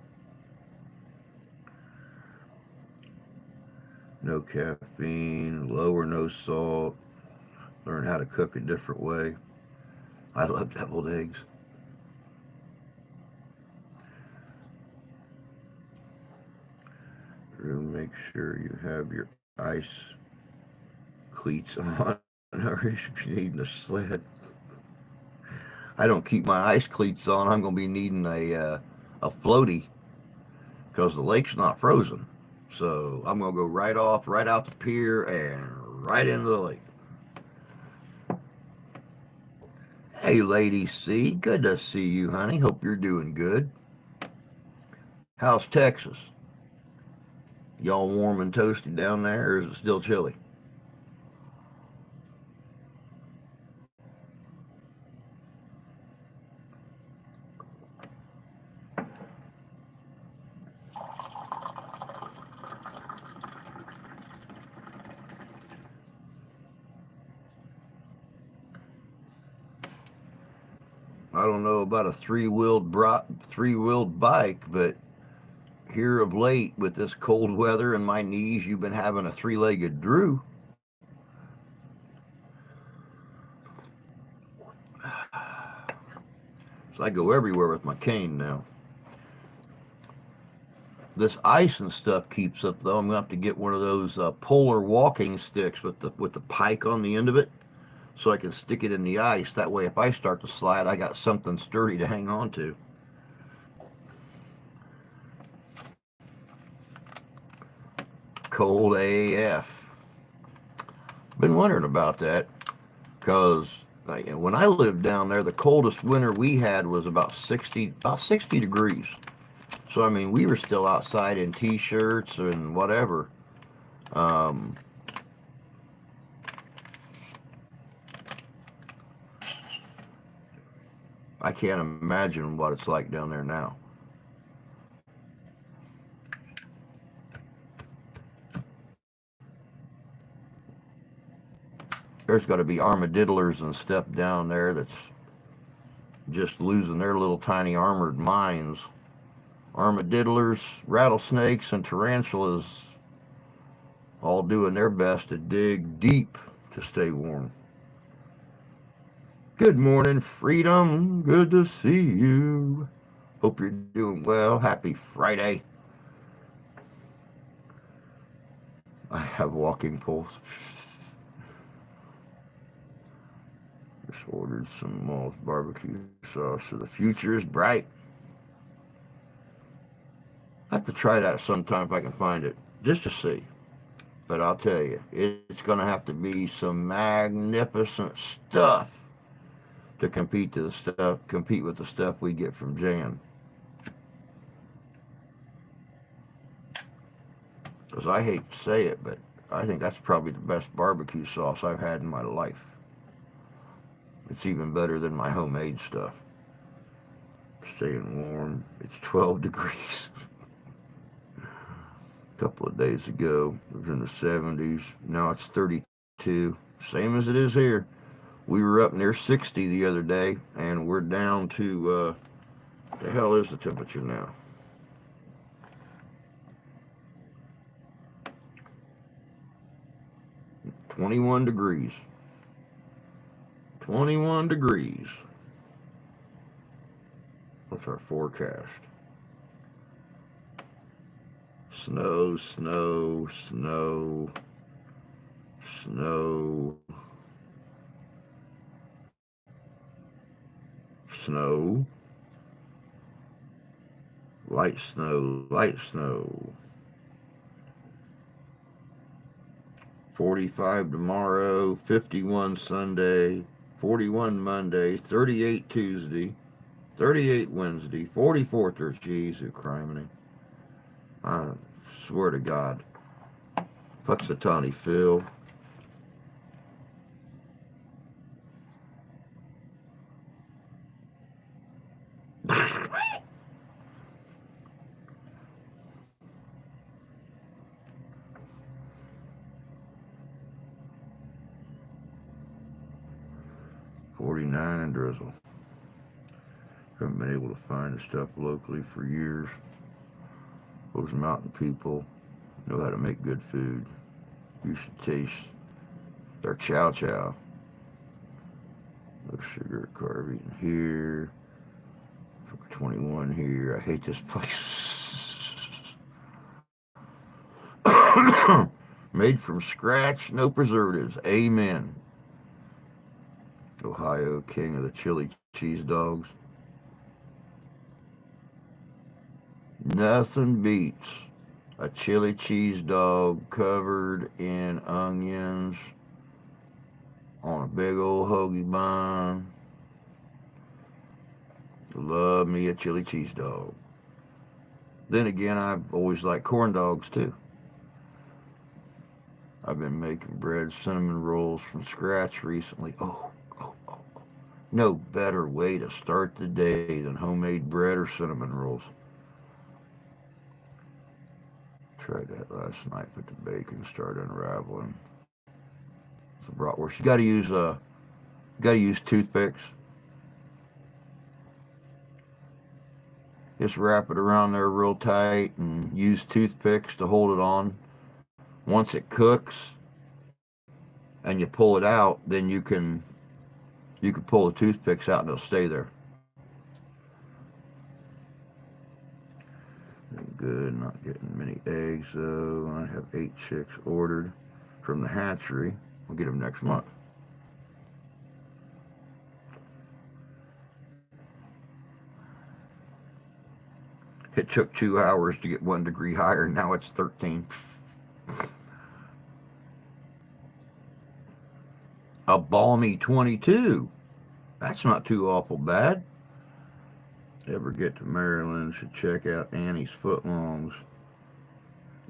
No caffeine, low or no salt. Learn how to cook a different way. I love deviled eggs. Make sure you have your ice cleats on, or if you're needing a sled. I don't keep my ice cleats on. I'm going to be needing a floaty because the lake's not frozen. So I'm going to go right off, right out the pier, and right into the lake. Hey, Lady C, good to see you, honey. Hope you're doing good. How's Texas? Y'all warm and toasty down there, or is it still chilly? I don't know about a three-wheeled bike, but here of late with this cold weather and my knees, you've been having a three-legged Drew. So I go everywhere with my cane now. This ice and stuff keeps up though. I'm gonna have to get one of those polar walking sticks with the pike on the end of it, so I can stick it in the ice. That way, if I start to slide, I got something sturdy to hang on to. Cold AF. Been wondering about that because when I lived down there, the coldest winter we had was about 60 degrees. So I mean, we were still outside in t-shirts and whatever. Um, I can't imagine what it's like down there now. There's got to be armadillers and stuff down there that's just losing their little tiny armored minds. Armadillers, rattlesnakes, and tarantulas all doing their best to dig deep to stay warm. Good morning, Freedom. Good to see you. Hope you're doing well. Happy Friday. I have walking poles. Just ordered some Moss barbecue sauce, so the future is bright. I have to try that sometime if I can find it, just to see. But I'll tell you, it's going to have to be some magnificent stuff to compete with the stuff we get from Jan. Because I hate to say it, but I think that's probably the best barbecue sauce I've had in my life. It's even better than my homemade stuff. Staying warm. It's 12 degrees. A couple of days ago, it was in the 70s. Now it's 32. Same as it is here. We were up near 60 the other day, and we're down to, the hell is the temperature now? 21 degrees. 21 degrees. What's our forecast? Snow, snow, snow, snow, snow, light snow, light snow. 45 tomorrow, 51 Sunday, 41 Monday, 38 Tuesday, 38 Wednesday, 44 Thursday. Jesus criminy. I swear to God. Puxatawny Phil. $49 and drizzle. Haven't been able to find the stuff locally for years. Those mountain people know how to make good food. You should taste their chow chow. No sugar carb eaten here. 21 here. I hate this place. Made from scratch, no preservatives. Amen. Ohio, king of the chili cheese dogs. Nothing beats a chili cheese dog covered in onions on a big old hoagie bun. Love me a chili cheese dog. Then again, I've always liked corn dogs too. I've been making bread cinnamon rolls from scratch recently. Oh. No better way to start the day than homemade bread or cinnamon rolls. Tried that last night, but the bacon started unraveling. The bratwurst. You got to use toothpicks. Just wrap it around there real tight and use toothpicks to hold it on. Once it cooks and you pull it out, then you can pull the toothpicks out and they'll stay there. Good, not getting many eggs though. I have 8 chicks ordered from the hatchery. I'll get them next month. It took 2 hours to get 1 degree higher. Now it's 13. A balmy 22. That's not too awful bad. Ever get to Maryland, should check out Annie's Footlongs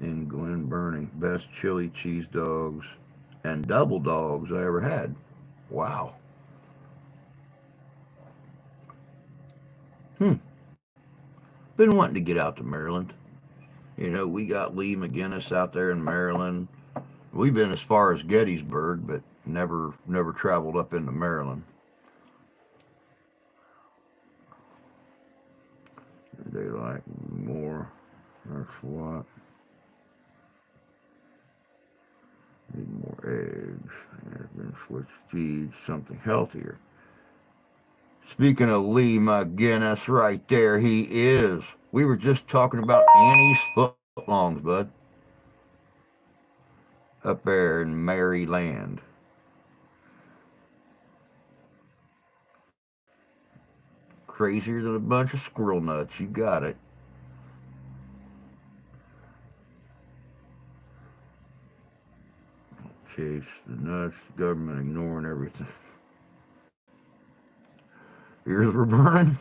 in Glen Burnie. Best chili cheese dogs and double dogs I ever had. Wow. Been wanting to get out to Maryland. You know, we got Lee McGinnis out there in Maryland. We've been as far as Gettysburg, but never traveled up into Maryland. They like more. That's what. Need more eggs. I've been switched feeds, something healthier. Speaking of Lee McGinnis, right there he is. We were just talking about Annie's Footlongs, bud. Up there in Maryland. crazier than a bunch of squirrel nuts. You got it. Chase the nuts, government ignoring everything. Ears were burning.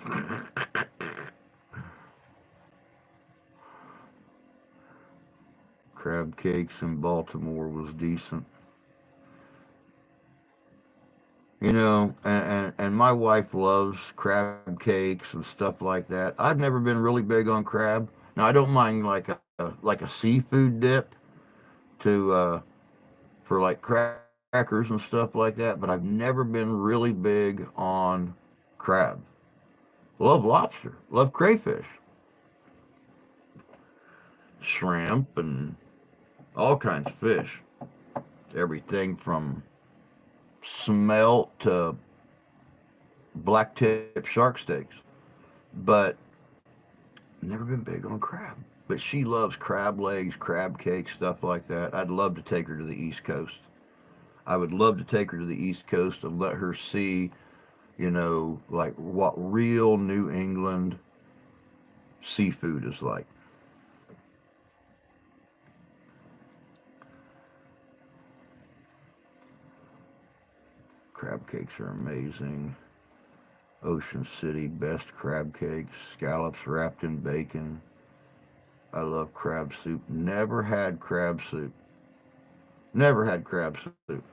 Crab cakes in Baltimore was decent. And my wife loves crab cakes and stuff like that. I've never been really big on crab. Now I don't mind like a seafood dip to for like crackers and stuff like that, but I've never been really big on crab. Love lobster, love crayfish, shrimp, and all kinds of fish. Everything from smelt to black tip shark steaks. But never been big on crab. But she loves crab legs, crab cakes, stuff like that. I'd love to take her to the East Coast. I would love to take her to the East Coast and let her see, like what real New England seafood is like. Crab cakes are amazing. Ocean City, best crab cakes, scallops wrapped in bacon. I love crab soup. Never had crab soup. Never had crab soup.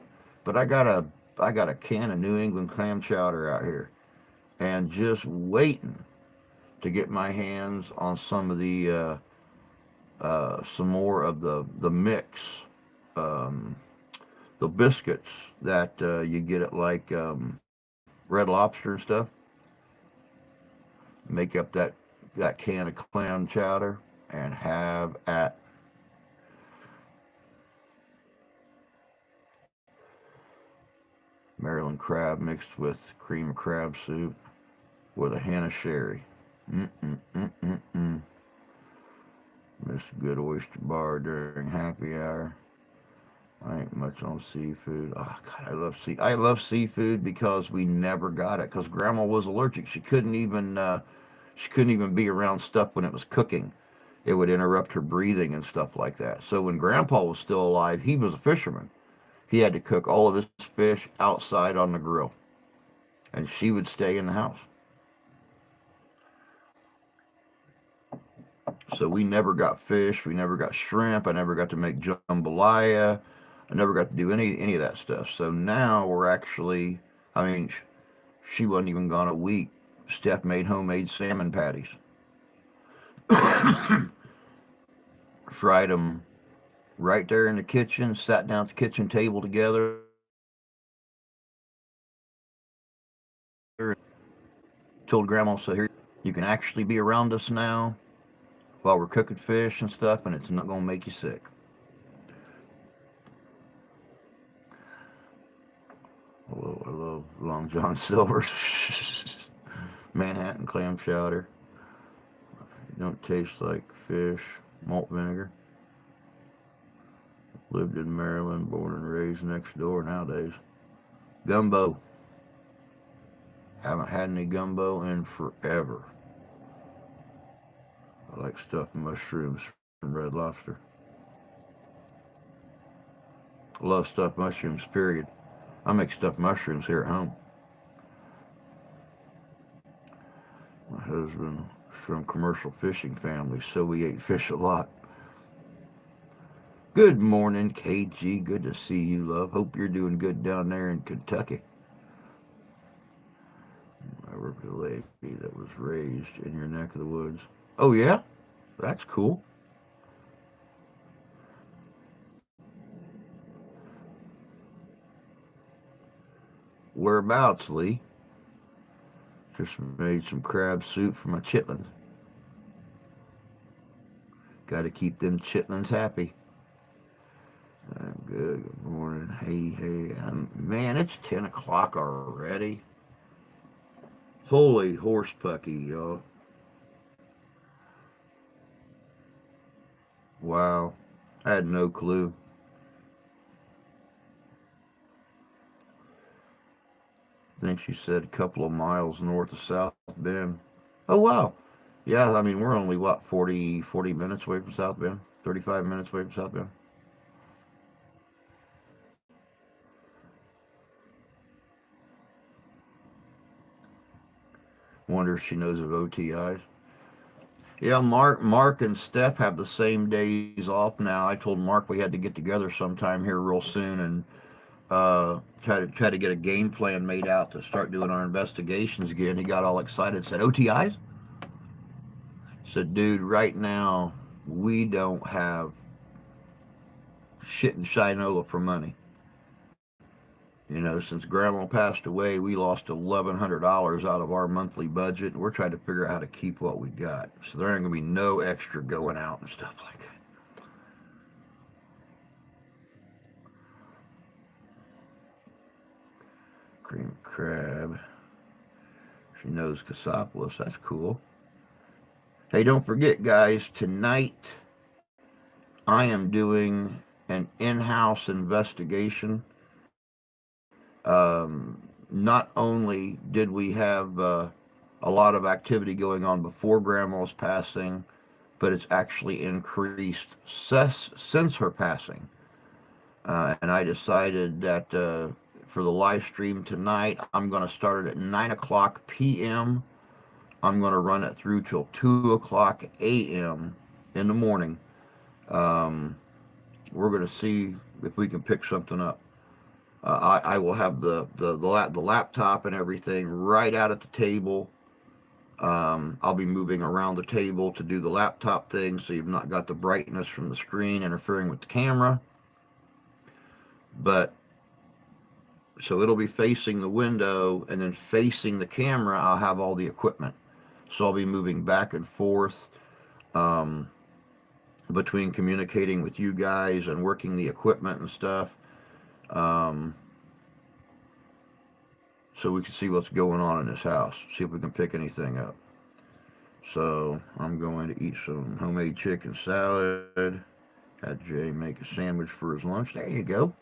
But I got a can of New England clam chowder out here, and just waiting to get my hands on some of the some more of the mix, um, the biscuits that you get at like Red Lobster and stuff. Make up that can of clam chowder and have at Maryland crab mixed with cream of crab soup with a hint of sherry. Mm-mm-mm-mm-mm. Miss a good oyster bar during happy hour. I ain't much on seafood. Oh God, I love seafood because we never got it because Grandma was allergic. She couldn't even be around stuff when it was cooking. It would interrupt her breathing and stuff like that. So when Grandpa was still alive, he was a fisherman. He had to cook all of his fish outside on the grill, and she would stay in the house. So we never got fish. We never got shrimp. I never got to make jambalaya. I never got to do any of that stuff. So now we're actually, I mean, she wasn't even gone a week. Steph made homemade salmon patties, fried them right there in the kitchen, sat down at the kitchen table together, told Grandma, so here, you can actually be around us now while we're cooking fish and stuff, and it's not going to make you sick. I love Long John Silver's Manhattan clam chowder. It don't taste like fish. Malt vinegar. Lived in Maryland, born and raised next door nowadays. Gumbo. Haven't had any gumbo in forever. I like stuffed mushrooms from Red Lobster. I love stuffed mushrooms, period. I make stuffed mushrooms here at home. My husband from commercial fishing family, so we ate fish a lot. Good morning, KG. Good to see you, love. Hope you're doing good down there in Kentucky. I work with a lady that was raised in your neck of the woods. Oh, yeah? That's cool. Whereabouts, Lee? Just made some crab soup for my chitlins. Got to keep them chitlins happy. I'm good. Good morning. Hey. Man, it's 10 o'clock already. Holy horse pucky, y'all. Wow. I had no clue. I think she said a couple of miles north of South Bend. Oh, wow. Yeah, I mean, we're only, what, 40 minutes away from South Bend? 35 minutes away from South Bend? Wonder if she knows of OTIs. Yeah, Mark and Steph have the same days off now. I told Mark we had to get together sometime here real soon and try to get a game plan made out to start doing our investigations again. He got all excited, said OTIs. Said, dude, right now we don't have shit in Shinola for money. Since Grandma passed away, we lost $1,100 out of our monthly budget, and we're trying to figure out how to keep what we got. So there ain't gonna be no extra going out and stuff like that. Cream crab. She knows Cassopolis. That's cool. Hey, don't forget, guys. Tonight I am doing an in-house investigation. Not only did we have a lot of activity going on before Grandma's passing, but it's actually increased since her passing. And I decided that for the live stream tonight, I'm going to start it at 9 o'clock p.m. I'm going to run it through till 2 o'clock a.m. in the morning. Um, we're going to see if we can pick something up. I will have the laptop and everything right out at the table. I'll be moving around the table to do the laptop thing, so you've not got the brightness from the screen interfering with the camera. But so it'll be facing the window, and then facing the camera, I'll have all the equipment. So I'll be moving back and forth um, between communicating with you guys and working the equipment and stuff. Um, so we can see what's going on in this house, see if we can pick anything up. So I'm going to eat some homemade chicken salad. Had Jay make a sandwich for his lunch. There you go.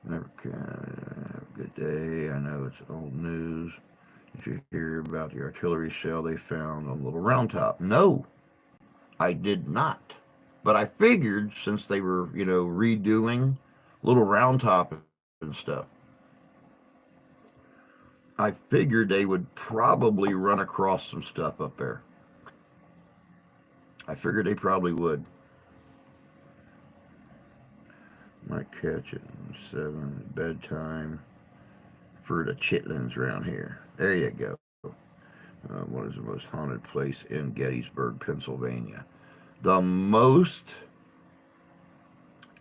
Never can have a good day. I know it's old news. Did you hear about the artillery shell they found on Little Round Top? No, I did not. But I figured since they were, redoing Little Round Top and stuff, I figured they would probably run across some stuff up there. I figured they probably would. Might catch it at 7 bedtime for the chitlins around here. There you go. What is the most haunted place in Gettysburg, Pennsylvania? The most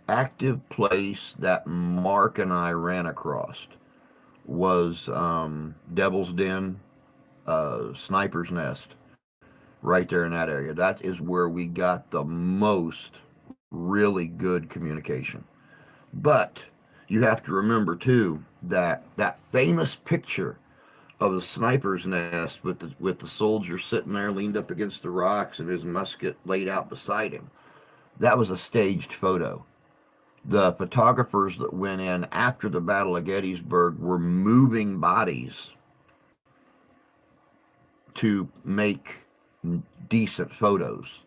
active place that Mark and I ran across was Devil's Den, Sniper's Nest, right there in that area. That is where we got the most really good communication. But you have to remember too that famous picture of the sniper's nest with the soldier sitting there leaned up against the rocks and his musket laid out beside him. That was a staged photo. The photographers that went in after the Battle of Gettysburg were moving bodies to make decent photos.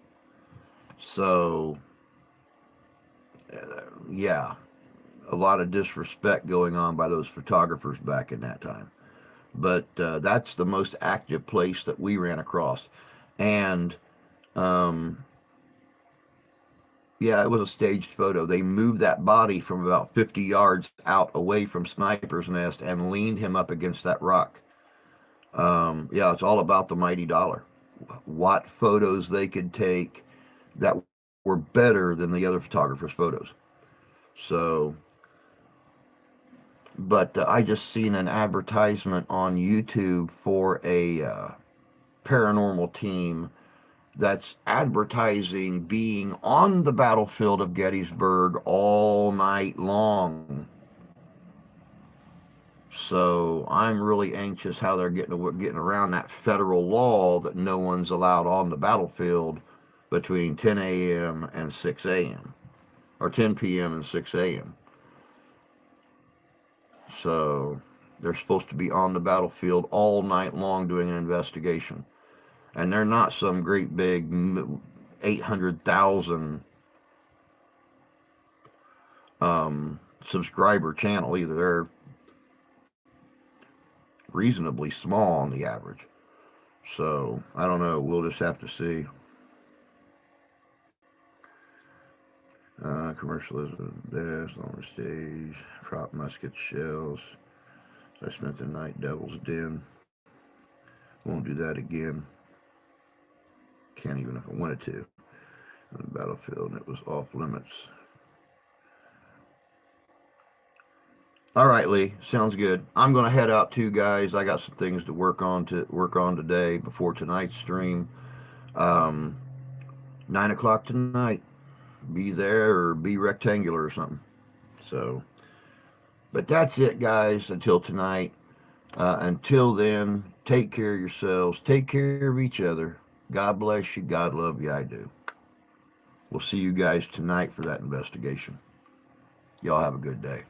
So, yeah, a lot of disrespect going on by those photographers back in that time. But that's the most active place that we ran across. And um, yeah, it was a staged photo. They moved that body from about 50 yards out away from Sniper's Nest and leaned him up against that rock. Yeah, it's all about the mighty dollar. What photos they could take that were better than the other photographers' photos. So, but I just seen an advertisement on YouTube for a paranormal team that's advertising being on the battlefield of Gettysburg all night long. So I'm really anxious how they're getting around that federal law that no one's allowed on the battlefield between 10 a.m. and 6 a.m. or 10 p.m. and 6 a.m. So They're supposed to be on the battlefield all night long doing an investigation. And they're not some great big 800,000 subscriber channel either. They're reasonably small on the average. So I don't know. We'll just have to see. Commercialism, best on the stage, prop muskets, shells. So I spent the night Devil's Den. Won't do that again. Can't even if I wanted to. On the battlefield, and it was off limits. All right, Lee. Sounds good. I'm going to head out too, guys. I got some things to work on today before tonight's stream. 9 o'clock tonight. Be there or be rectangular or something. So, but that's it, guys. Until tonight. Until then, take care of yourselves. Take care of each other. God bless you. God love you. I do. We'll see you guys tonight for that investigation. Y'all have a good day.